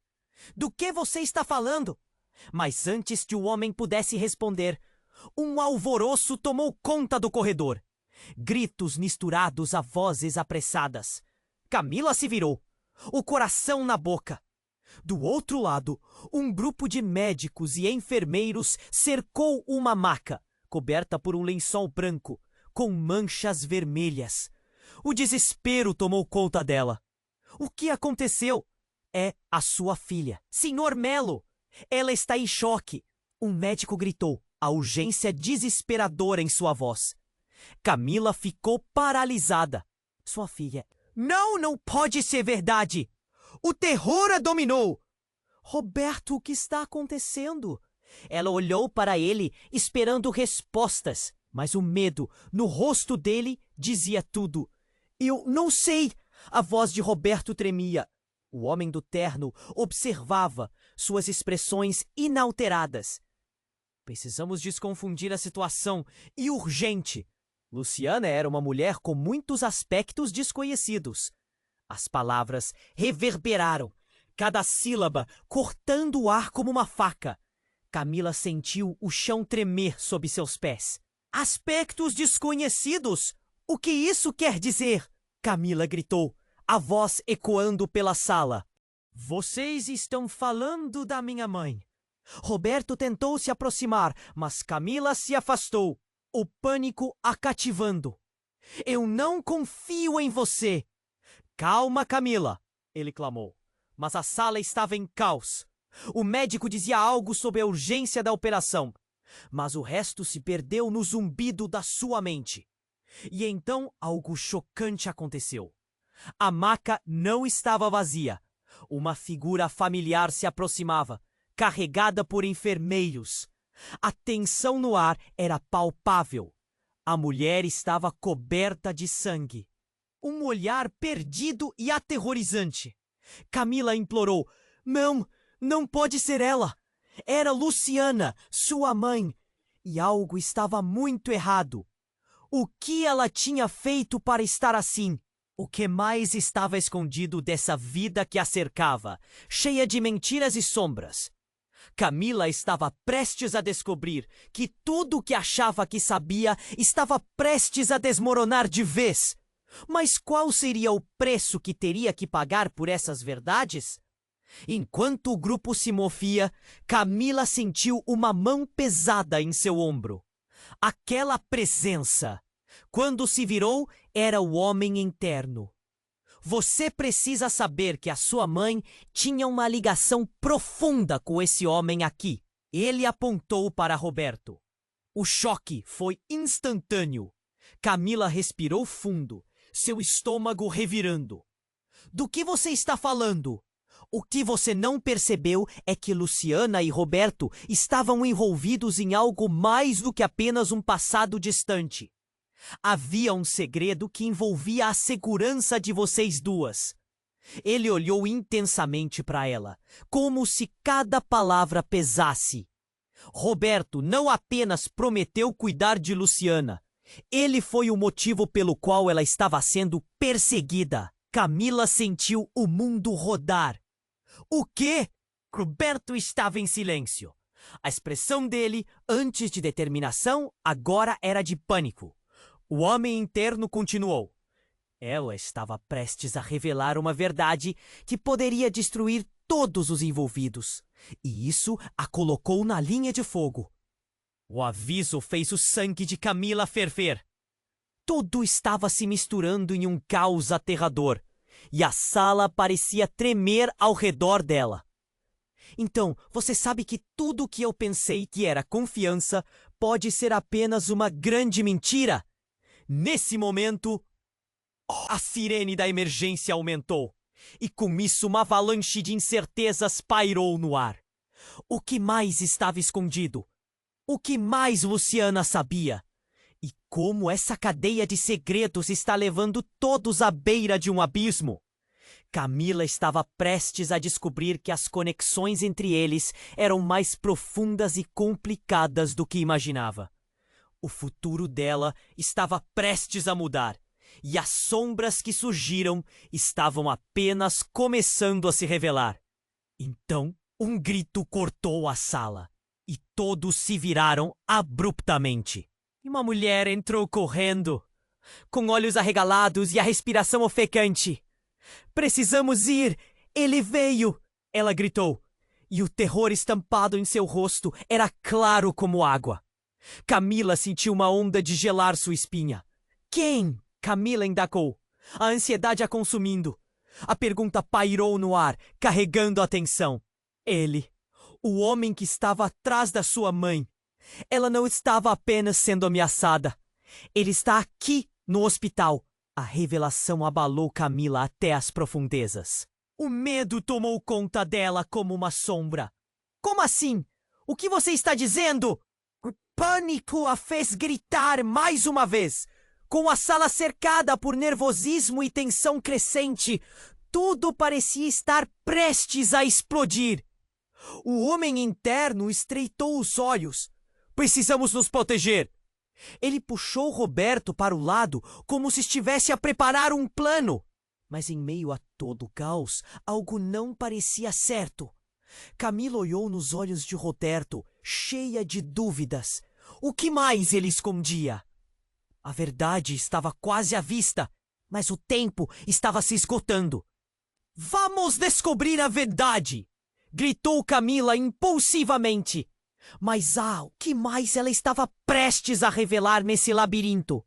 Do que você está falando? Mas antes que o homem pudesse responder, um alvoroço tomou conta do corredor. Gritos misturados a vozes apressadas. Camila se virou, o coração na boca. Do outro lado, um grupo de médicos e enfermeiros cercou uma maca, coberta por um lençol branco, com manchas vermelhas. O desespero tomou conta dela. O que aconteceu? É a sua filha, Senhor Melo. Ela está em choque. Um médico gritou, a urgência desesperadora em sua voz. Camila ficou paralisada. Sua filha... Não pode ser verdade! O terror a dominou! Roberto, o que está acontecendo? Ela olhou para ele, esperando respostas, mas o medo no rosto dele dizia tudo. Eu não sei! A voz de Roberto tremia. O homem do terno observava, suas expressões inalteradas. Precisamos desconfundir a situação, e urgente. Luciana era uma mulher com muitos aspectos desconhecidos. As palavras reverberaram, cada sílaba cortando o ar como uma faca. Camila sentiu o chão tremer sob seus pés. Aspectos desconhecidos? O que isso quer dizer? Camila gritou, a voz ecoando pela sala. Vocês estão falando da minha mãe. Roberto tentou se aproximar, mas Camila se afastou, o pânico a cativando. Eu não confio em você. Calma, Camila, ele clamou. Mas a sala estava em caos. O médico dizia algo sobre a urgência da operação, mas o resto se perdeu no zumbido da sua mente. E então algo chocante aconteceu. A maca não estava vazia. Uma figura familiar se aproximava, carregada por enfermeiros. A tensão no ar era palpável. A mulher estava coberta de sangue. Um olhar perdido e aterrorizante. Camila implorou. Não pode ser ela. Era Luciana, sua mãe. E algo estava muito errado. O que ela tinha feito para estar assim? O que mais estava escondido dessa vida que a cercava, cheia de mentiras e sombras? Camila estava prestes a descobrir que tudo o que achava que sabia estava prestes a desmoronar de vez. Mas qual seria o preço que teria que pagar por essas verdades? Enquanto o grupo se movia, Camila sentiu uma mão pesada em seu ombro. Aquela presença. Quando se virou, era o homem interno. Você precisa saber que a sua mãe tinha uma ligação profunda com esse homem aqui. Ele apontou para Roberto. O choque foi instantâneo. Camila respirou fundo, seu estômago revirando. Do que você está falando? O que você não percebeu é que Luciana e Roberto estavam envolvidos em algo mais do que apenas um passado distante. Havia um segredo que envolvia a segurança de vocês duas. Ele olhou intensamente para ela, como se cada palavra pesasse. Roberto não apenas prometeu cuidar de Luciana. Ele foi o motivo pelo qual ela estava sendo perseguida. Camila sentiu o mundo rodar. O quê? Roberto estava em silêncio. A expressão dele, antes de determinação, agora era de pânico. O homem interno continuou. Ela estava prestes a revelar uma verdade que poderia destruir todos os envolvidos. E isso a colocou na linha de fogo. O aviso fez o sangue de Camila ferver. Tudo estava se misturando em um caos aterrador. E a sala parecia tremer ao redor dela. Então, você sabe que tudo o que eu pensei que era confiança pode ser apenas uma grande mentira? Nesse momento, a sirene da emergência aumentou. E com isso uma avalanche de incertezas pairou no ar. O que mais estava escondido? O que mais Luciana sabia? E como essa cadeia de segredos está levando todos à beira de um abismo? Camila estava prestes a descobrir que as conexões entre eles eram mais profundas e complicadas do que imaginava. O futuro dela estava prestes a mudar, e as sombras que surgiram estavam apenas começando a se revelar. Então, um grito cortou a sala, e todos se viraram abruptamente. E uma mulher entrou correndo, com olhos arregalados e a respiração ofegante. Precisamos ir! Ele veio! Ela gritou, e o terror estampado em seu rosto era claro como água. Camila sentiu uma onda de gelar sua espinha. Quem? Camila indagou, a ansiedade a consumindo. A pergunta pairou no ar, carregando a atenção. Ele, o homem que estava atrás da sua mãe. Ela não estava apenas sendo ameaçada. Ele está aqui, no hospital. A revelação abalou Camila até as profundezas. O medo tomou conta dela como uma sombra. Como assim? O que você está dizendo? O pânico a fez gritar mais uma vez. Com a sala cercada por nervosismo e tensão crescente, tudo parecia estar prestes a explodir. O homem interno estreitou os olhos. Precisamos nos proteger. Ele puxou Roberto para o lado como se estivesse a preparar um plano. Mas em meio a todo o caos, algo não parecia certo. Camila olhou nos olhos de Roberto, cheia de dúvidas. O que mais ele escondia? A verdade estava quase à vista, mas o tempo estava se esgotando. Vamos descobrir a verdade! Gritou Camila impulsivamente. Mas o que mais ela estava prestes a revelar nesse labirinto?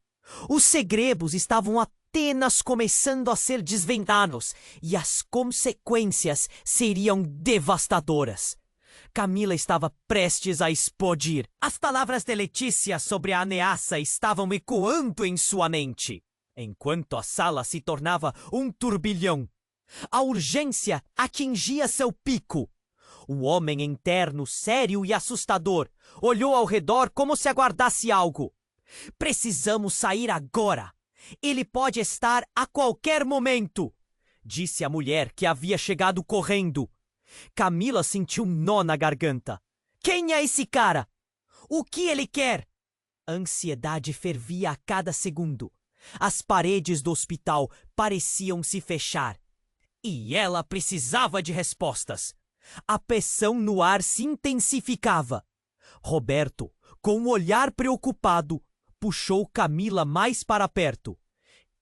Os segredos estavam apenas começando a ser desvendados e as consequências seriam devastadoras. Camila estava prestes a explodir. As palavras de Letícia sobre a ameaça estavam ecoando em sua mente, enquanto a sala se tornava um turbilhão. A urgência atingia seu pico. O homem interno, sério e assustador, olhou ao redor como se aguardasse algo. Precisamos sair agora. Ele pode estar a qualquer momento, disse a mulher que havia chegado correndo. Camila sentiu um nó na garganta. Quem é esse cara? O que ele quer? A ansiedade fervia a cada segundo. As paredes do hospital pareciam se fechar. E ela precisava de respostas. A pressão no ar se intensificava. Roberto, com um olhar preocupado, puxou Camila mais para perto.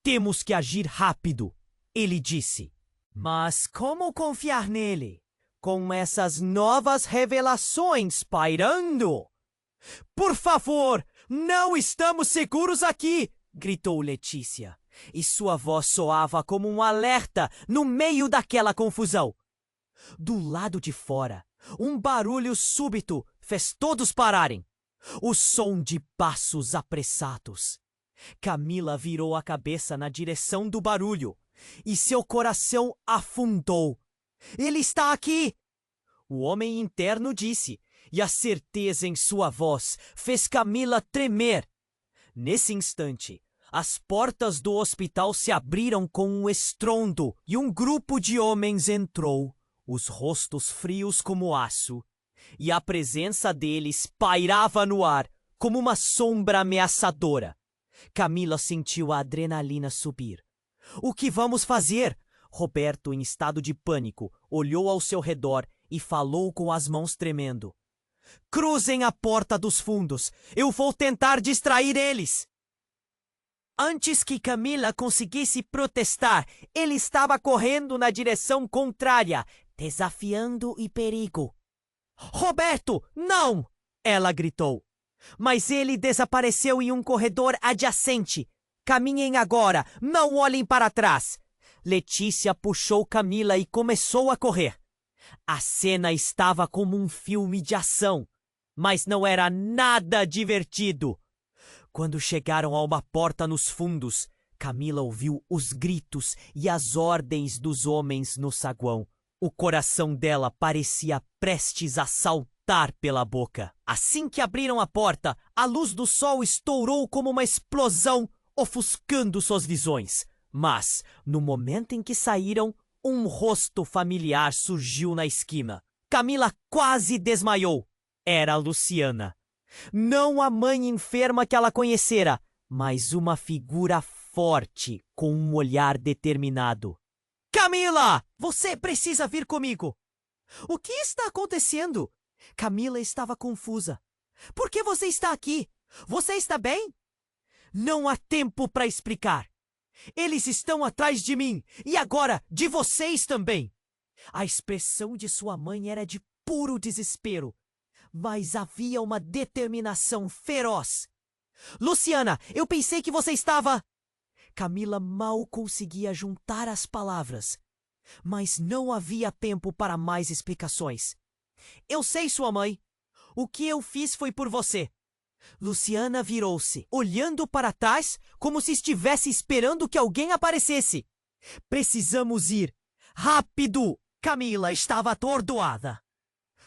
Temos que agir rápido, ele disse. Mas como confiar nele? Com essas novas revelações pairando? Por favor, não estamos seguros aqui! Gritou Letícia, e sua voz soava como um alerta no meio daquela confusão. Do lado de fora, um barulho súbito fez todos pararem. O som de passos apressados. Camila virou a cabeça na direção do barulho e seu coração afundou. Ele está aqui! O homem interno disse, e a certeza em sua voz fez Camila tremer. Nesse instante, as portas do hospital se abriram com um estrondo e um grupo de homens entrou, os rostos frios como aço, e a presença deles pairava no ar como uma sombra ameaçadora. Camila sentiu a adrenalina subir. O que vamos fazer? Roberto, em estado de pânico, olhou ao seu redor e falou com as mãos tremendo. Cruzem a porta dos fundos. Eu vou tentar distrair eles. Antes que Camila conseguisse protestar, ele estava correndo na direção contrária, desafiando o perigo. Roberto, não! Ela gritou. Mas ele desapareceu em um corredor adjacente. Caminhem agora, não olhem para trás. Letícia puxou Camila e começou a correr. A cena estava como um filme de ação, mas não era nada divertido. Quando chegaram a uma porta nos fundos, Camila ouviu os gritos e as ordens dos homens no saguão. O coração dela parecia prestes a saltar pela boca. Assim que abriram a porta, a luz do sol estourou como uma explosão, ofuscando suas visões. Mas, no momento em que saíram, um rosto familiar surgiu na esquina. Camila quase desmaiou. Era a Luciana. Não a mãe enferma que ela conhecera, mas uma figura forte, com um olhar determinado. Camila! Você precisa vir comigo! O que está acontecendo? Camila estava confusa. Por que você está aqui? Você está bem? Não há tempo para explicar. Eles estão atrás de mim e agora de vocês também. A expressão de sua mãe era de puro desespero, mas havia uma determinação feroz. Luciana, eu pensei que você estava... Camila mal conseguia juntar as palavras, mas não havia tempo para mais explicações. Eu sei, sua mãe. O que eu fiz foi por você. Luciana virou-se, olhando para trás como se estivesse esperando que alguém aparecesse. Precisamos ir. Rápido! Camila estava atordoada.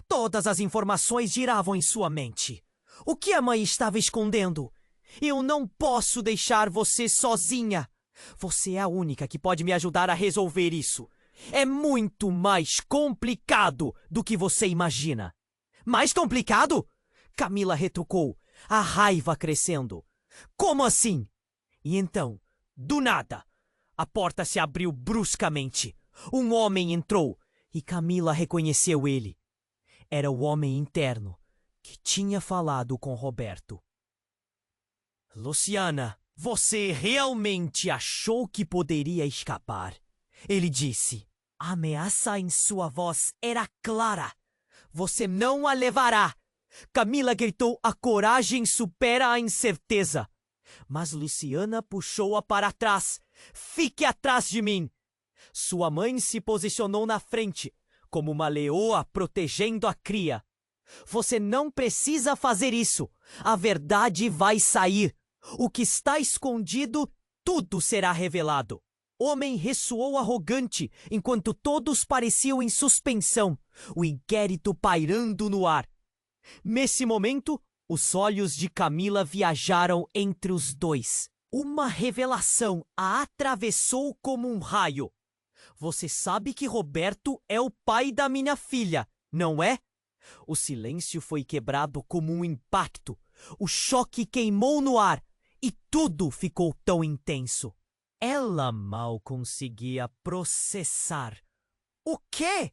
Todas as informações giravam em sua mente. O que a mãe estava escondendo? Eu não posso deixar você sozinha. Você é a única que pode me ajudar a resolver isso. É muito mais complicado do que você imagina. Mais complicado? Camila retrucou, a raiva crescendo. Como assim? E então, do nada, a porta se abriu bruscamente. Um homem entrou e Camila reconheceu ele. Era o homem interno que tinha falado com Roberto. Luciana, você realmente achou que poderia escapar? Ele disse. A ameaça em sua voz era clara. Você não a levará. Camila gritou, a coragem supera a incerteza. Mas Luciana puxou-a para trás. Fique atrás de mim. Sua mãe se posicionou na frente, como uma leoa protegendo a cria. Você não precisa fazer isso. A verdade vai sair. O que está escondido, tudo será revelado. O homem ressoou arrogante, enquanto todos pareciam em suspensão, o inquérito pairando no ar. Nesse momento, os olhos de Camila viajaram entre os dois. Uma revelação a atravessou como um raio. Você sabe que Roberto é o pai da minha filha, não é? O silêncio foi quebrado como um impacto. O choque queimou no ar e tudo ficou tão intenso. Ela mal conseguia processar. O quê?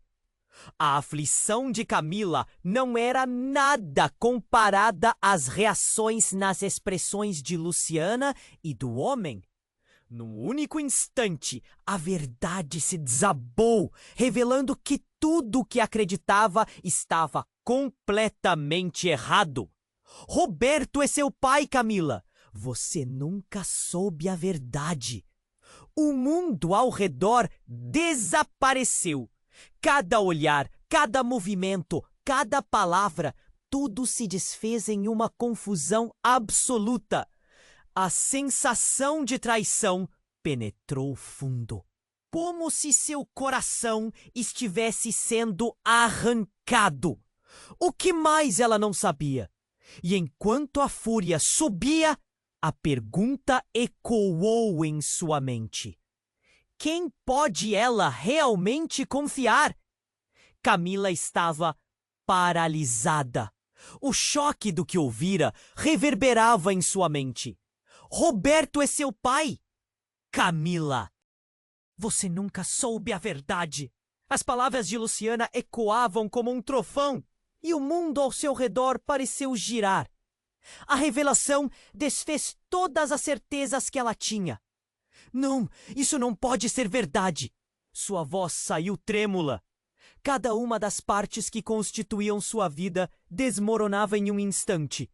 A aflição de Camila não era nada comparada às reações nas expressões de Luciana e do homem. Num único instante, a verdade se desabou, revelando que tudo o que acreditava estava completamente errado. Roberto é seu pai, Camila. Você nunca soube a verdade. O mundo ao redor desapareceu. Cada olhar, cada movimento, cada palavra, tudo se desfez em uma confusão absoluta. A sensação de traição penetrou fundo, como se seu coração estivesse sendo arrancado. O que mais ela não sabia? E enquanto a fúria subia, a pergunta ecoou em sua mente. Quem pode ela realmente confiar? Camila estava paralisada. O choque do que ouvira reverberava em sua mente. Roberto é seu pai. Camila, você nunca soube a verdade. As palavras de Luciana ecoavam como um trovão e o mundo ao seu redor pareceu girar. A revelação desfez todas as certezas que ela tinha. Não, isso não pode ser verdade. Sua voz saiu trêmula. Cada uma das partes que constituíam sua vida desmoronava em um instante.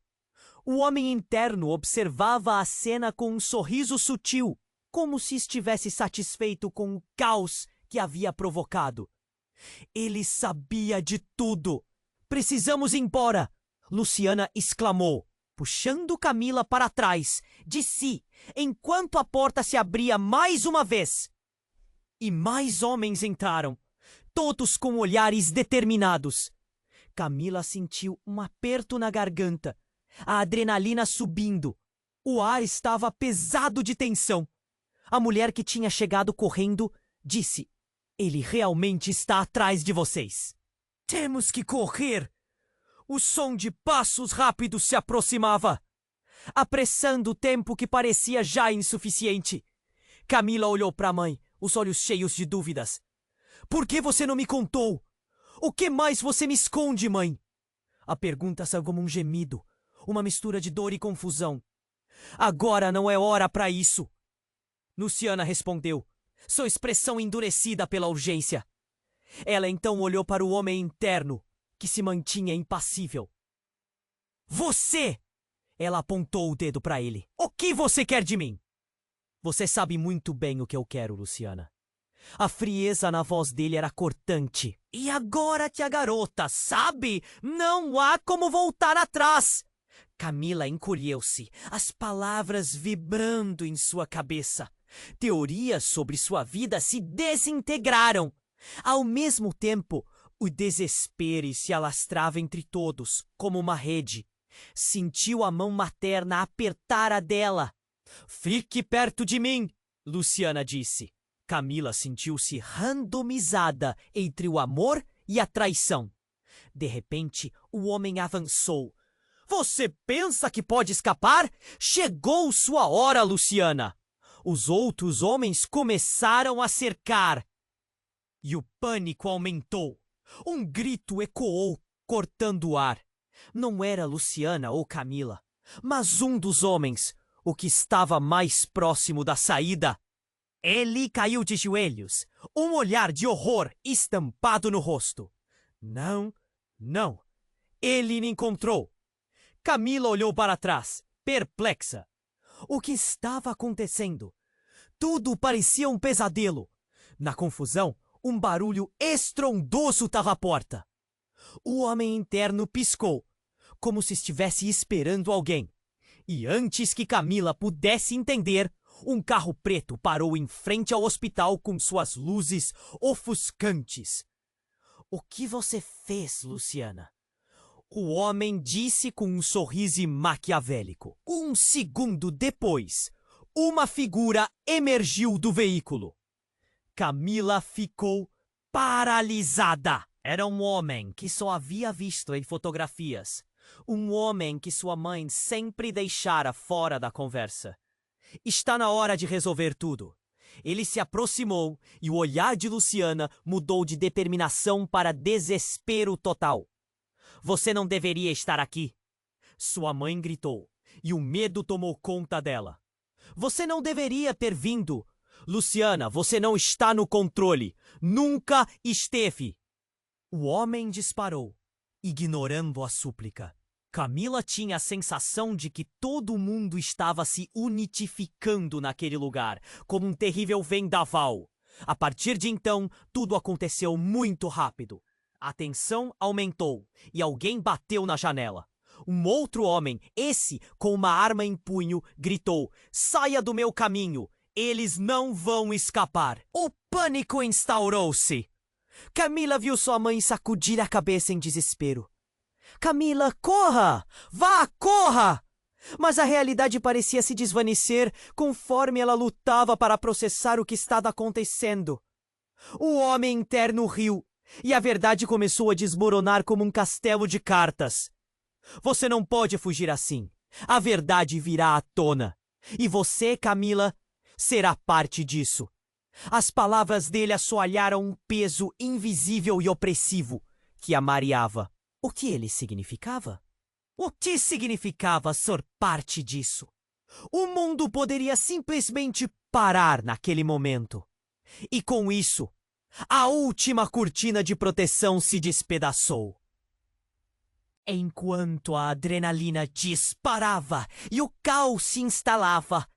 O homem interno observava a cena com um sorriso sutil, como se estivesse satisfeito com o caos que havia provocado. Ele sabia de tudo. Precisamos ir embora, Luciana exclamou, puxando Camila para trás de si, enquanto a porta se abria mais uma vez. E mais homens entraram, todos com olhares determinados. Camila sentiu um aperto na garganta, a adrenalina subindo. O ar estava pesado de tensão. A mulher que tinha chegado correndo disse: "Ele realmente está atrás de vocês. Temos que correr!" O som de passos rápidos se aproximava, apressando o tempo que parecia já insuficiente. Camila olhou para a mãe, os olhos cheios de dúvidas. "Por que você não me contou? O que mais você me esconde, mãe?" A pergunta saiu como um gemido, uma mistura de dor e confusão. "Agora não é hora para isso." Luciana respondeu, sua expressão endurecida pela urgência. Ela então olhou para o homem interno, que se mantinha impassível. "Você!" Ela apontou o dedo para ele. "O que você quer de mim?" "Você sabe muito bem o que eu quero, Luciana." A frieza na voz dele era cortante. "E agora que a garota sabe, não há como voltar atrás." Camila encolheu-se, as palavras vibrando em sua cabeça. Teorias sobre sua vida se desintegraram. Ao mesmo tempo, o desespero se alastrava entre todos, como uma rede. Sentiu a mão materna apertar a dela. "Fique perto de mim", Luciana disse. Camila sentiu-se randomizada entre o amor e a traição. De repente, o homem avançou. "Você pensa que pode escapar? Chegou sua hora, Luciana." Os outros homens começaram a cercar. E o pânico aumentou. Um grito ecoou, cortando o ar. Não era Luciana ou Camila, mas um dos homens, o que estava mais próximo da saída. Ele caiu de joelhos, um olhar de horror estampado no rosto. Não, não. Ele me encontrou. Camila olhou para trás, perplexa. O que estava acontecendo? Tudo parecia um pesadelo. Na confusão, um barulho estrondoso estava à porta. O homem interno piscou, como se estivesse esperando alguém. E antes que Camila pudesse entender, um carro preto parou em frente ao hospital com suas luzes ofuscantes. "O que você fez, Luciana?" O homem disse com um sorriso maquiavélico. Um segundo depois, uma figura emergiu do veículo. Camila ficou paralisada. Era um homem que só havia visto em fotografias. Um homem que sua mãe sempre deixara fora da conversa. "Está na hora de resolver tudo." Ele se aproximou e o olhar de Luciana mudou de determinação para desespero total. "Você não deveria estar aqui." Sua mãe gritou, e o medo tomou conta dela. Você não deveria ter vindo. Luciana, você não está no controle. Nunca esteve. O homem disparou, ignorando a súplica. Camila tinha a sensação de que todo mundo estava se unificando naquele lugar, como um terrível vendaval. A partir de então, tudo aconteceu muito rápido. A tensão aumentou e alguém bateu na janela. Um outro homem, esse com uma arma em punho, gritou: "Saia do meu caminho! Eles não vão escapar!" O pânico instaurou-se. Camila viu sua mãe sacudir a cabeça em desespero. "Camila, corra! Vá, corra!" Mas a realidade parecia se desvanecer conforme ela lutava para processar o que estava acontecendo. O homem interno riu, e a verdade começou a desmoronar como um castelo de cartas. Você não pode fugir assim. A verdade virá à tona. E você, Camila, será parte disso. As palavras dele assoalharam um peso invisível e opressivo que a mareava. O que ele significava? O que significava ser parte disso? O mundo poderia simplesmente parar naquele momento. E com isso, a última cortina de proteção se despedaçou. Enquanto a adrenalina disparava e o caos se instalava,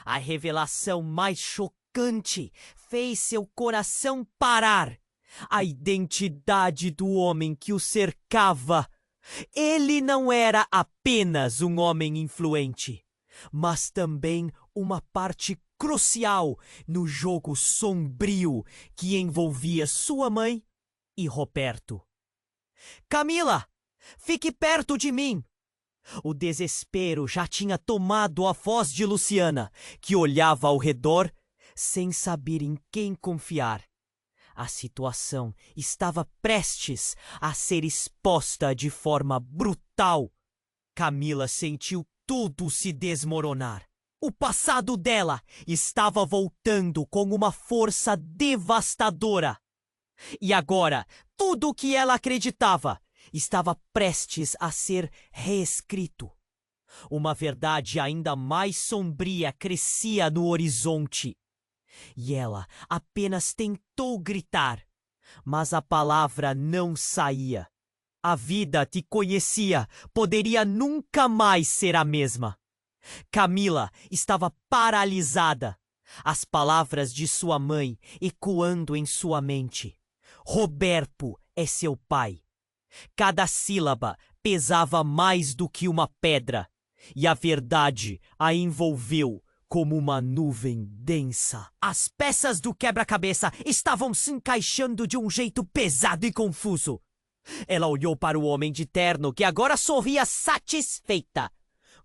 a revelação mais chocante fez seu coração parar. A identidade do homem que o cercava. Ele não era apenas um homem influente, mas também uma parte crucial no jogo sombrio que envolvia sua mãe e Roberto. "Camila, fique perto de mim!" O desespero já tinha tomado a voz de Luciana, que olhava ao redor sem saber em quem confiar. A situação estava prestes a ser exposta de forma brutal. Camila sentiu tudo se desmoronar. O passado dela estava voltando com uma força devastadora. E agora, tudo o que ela acreditava estava prestes a ser reescrito. Uma verdade ainda mais sombria crescia no horizonte. E ela apenas tentou gritar, mas a palavra não saía. A vida te conhecia, poderia nunca mais ser a mesma. Camila estava paralisada, as palavras de sua mãe ecoando em sua mente. Roberto é seu pai. Cada sílaba pesava mais do que uma pedra, e a verdade a envolveu como uma nuvem densa. As peças do quebra-cabeça estavam se encaixando de um jeito pesado e confuso. Ela olhou para o homem de terno, que agora sorria satisfeita,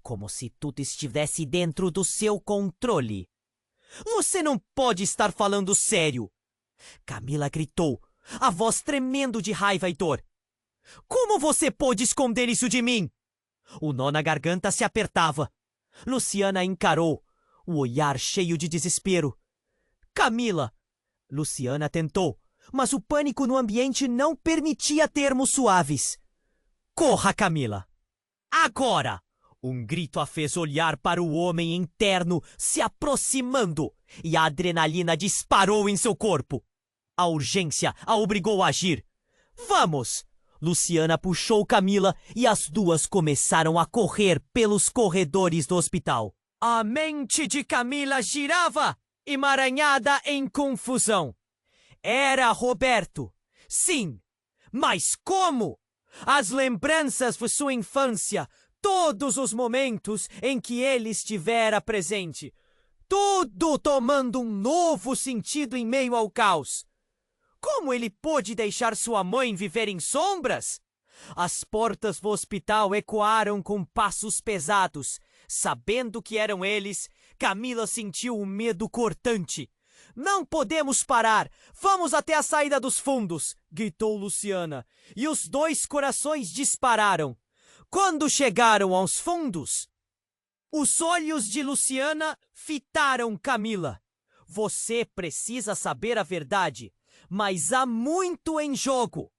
como se tudo estivesse dentro do seu controle. "Você não pode estar falando sério!" Camila gritou, a voz tremendo de raiva e dor. "Como você pôde esconder isso de mim?" O nó na garganta se apertava. Luciana encarou, o olhar cheio de desespero. "Camila!" Luciana tentou, mas o pânico no ambiente não permitia termos suaves. "Corra, Camila! Agora!" Um grito a fez olhar para o homem interno se aproximando e a adrenalina disparou em seu corpo. A urgência a obrigou a agir. "Vamos!" Luciana puxou Camila e as duas começaram a correr pelos corredores do hospital. A mente de Camila girava, emaranhada em confusão. Era Roberto. Sim, mas como? As lembranças de sua infância, todos os momentos em que ele estivera presente, tudo tomando um novo sentido em meio ao caos. Como ele pôde deixar sua mãe viver em sombras? As portas do hospital ecoaram com passos pesados. Sabendo que eram eles, Camila sentiu um medo cortante. "Não podemos parar! Vamos até a saída dos fundos!" gritou Luciana, e os dois corações dispararam. Quando chegaram aos fundos, os olhos de Luciana fitaram Camila. "Você precisa saber a verdade, mas há muito em jogo."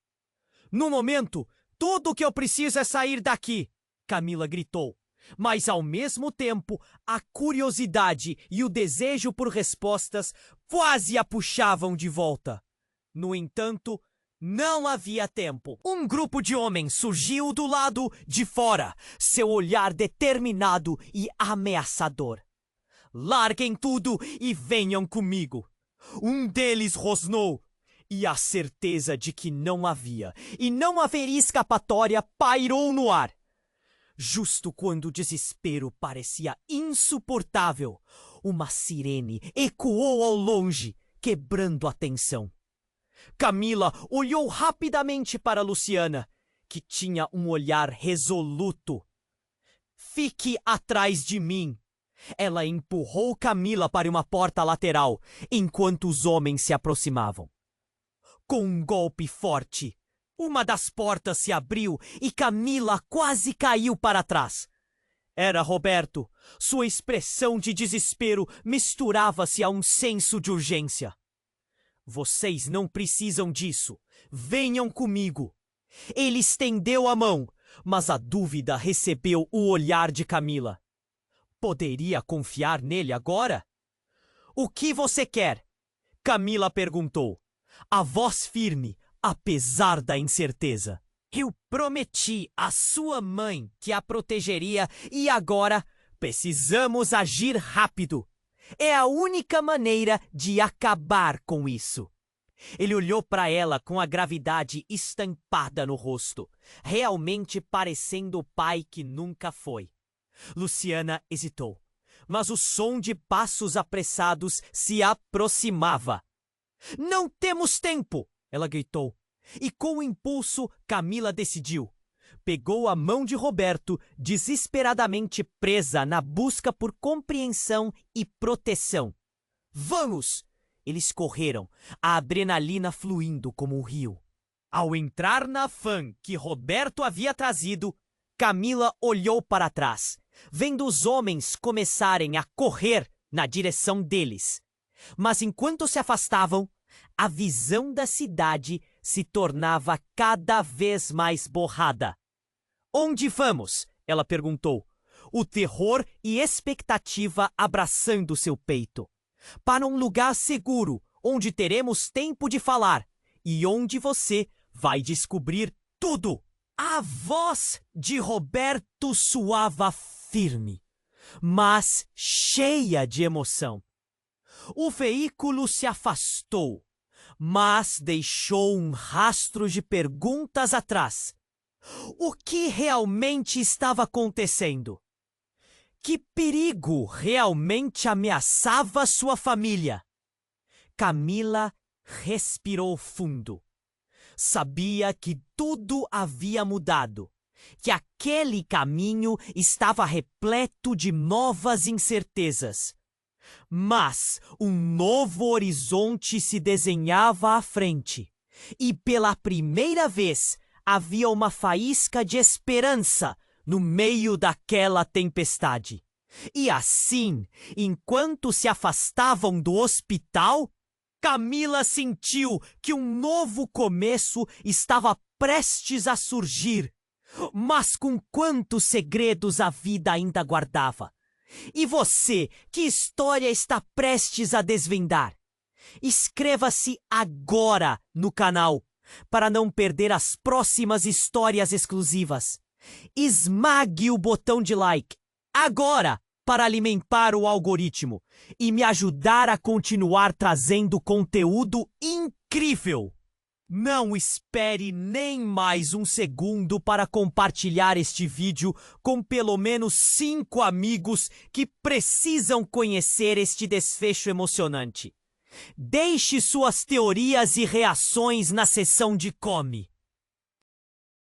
"No momento, tudo o que eu preciso é sair daqui!" Camila gritou. Mas, ao mesmo tempo, a curiosidade e o desejo por respostas quase a puxavam de volta. No entanto, não havia tempo. Um grupo de homens surgiu do lado de fora, seu olhar determinado e ameaçador. Larguem tudo e venham comigo. Um deles rosnou, e a certeza de que não havia e não haveria escapatória pairou no ar. Justo quando o desespero parecia insuportável, uma sirene ecoou ao longe, quebrando a tensão. Camila olhou rapidamente para Luciana, que tinha um olhar resoluto. Fique atrás de mim. Ela empurrou Camila para uma porta lateral, enquanto os homens se aproximavam. Com um golpe forte, uma das portas se abriu e Camila quase caiu para trás. Era Roberto. Sua expressão de desespero misturava-se a um senso de urgência. Vocês não precisam disso. Venham comigo. Ele estendeu a mão, mas a dúvida recebeu o olhar de Camila. Poderia confiar nele agora? O que você quer? Camila perguntou, a voz firme, apesar da incerteza. Eu prometi à sua mãe que a protegeria e agora precisamos agir rápido. É a única maneira de acabar com isso. Ele olhou para ela com a gravidade estampada no rosto, realmente parecendo o pai que nunca foi. Luciana hesitou, mas o som de passos apressados se aproximava. Não temos tempo! Ela gritou. E com o impulso, Camila decidiu. Pegou a mão de Roberto, desesperadamente presa na busca por compreensão e proteção. Vamos! Eles correram, a adrenalina fluindo como um rio. Ao entrar na van que Roberto havia trazido, Camila olhou para trás, vendo os homens começarem a correr na direção deles. Mas enquanto se afastavam, a visão da cidade se tornava cada vez mais borrada. Onde vamos? Ela perguntou, o terror e expectativa abraçando seu peito. Para um lugar seguro, onde teremos tempo de falar e onde você vai descobrir tudo. A voz de Roberto soava firme, mas cheia de emoção. O veículo se afastou, mas deixou um rastro de perguntas atrás. O que realmente estava acontecendo? Que perigo realmente ameaçava sua família? Camila respirou fundo. Sabia que tudo havia mudado, que aquele caminho estava repleto de novas incertezas. Mas um novo horizonte se desenhava à frente, e pela primeira vez havia uma faísca de esperança no meio daquela tempestade. E assim, enquanto se afastavam do hospital, Camila sentiu que um novo começo estava prestes a surgir. Mas com quantos segredos a vida ainda guardava? E você, que história está prestes a desvendar? Inscreva-se agora no canal para não perder as próximas histórias exclusivas. Esmague o botão de like agora para alimentar o algoritmo e me ajudar a continuar trazendo conteúdo incrível. Não espere nem mais um segundo para compartilhar este vídeo com pelo menos 5 amigos que precisam conhecer este desfecho emocionante. Deixe suas teorias e reações na seção de come.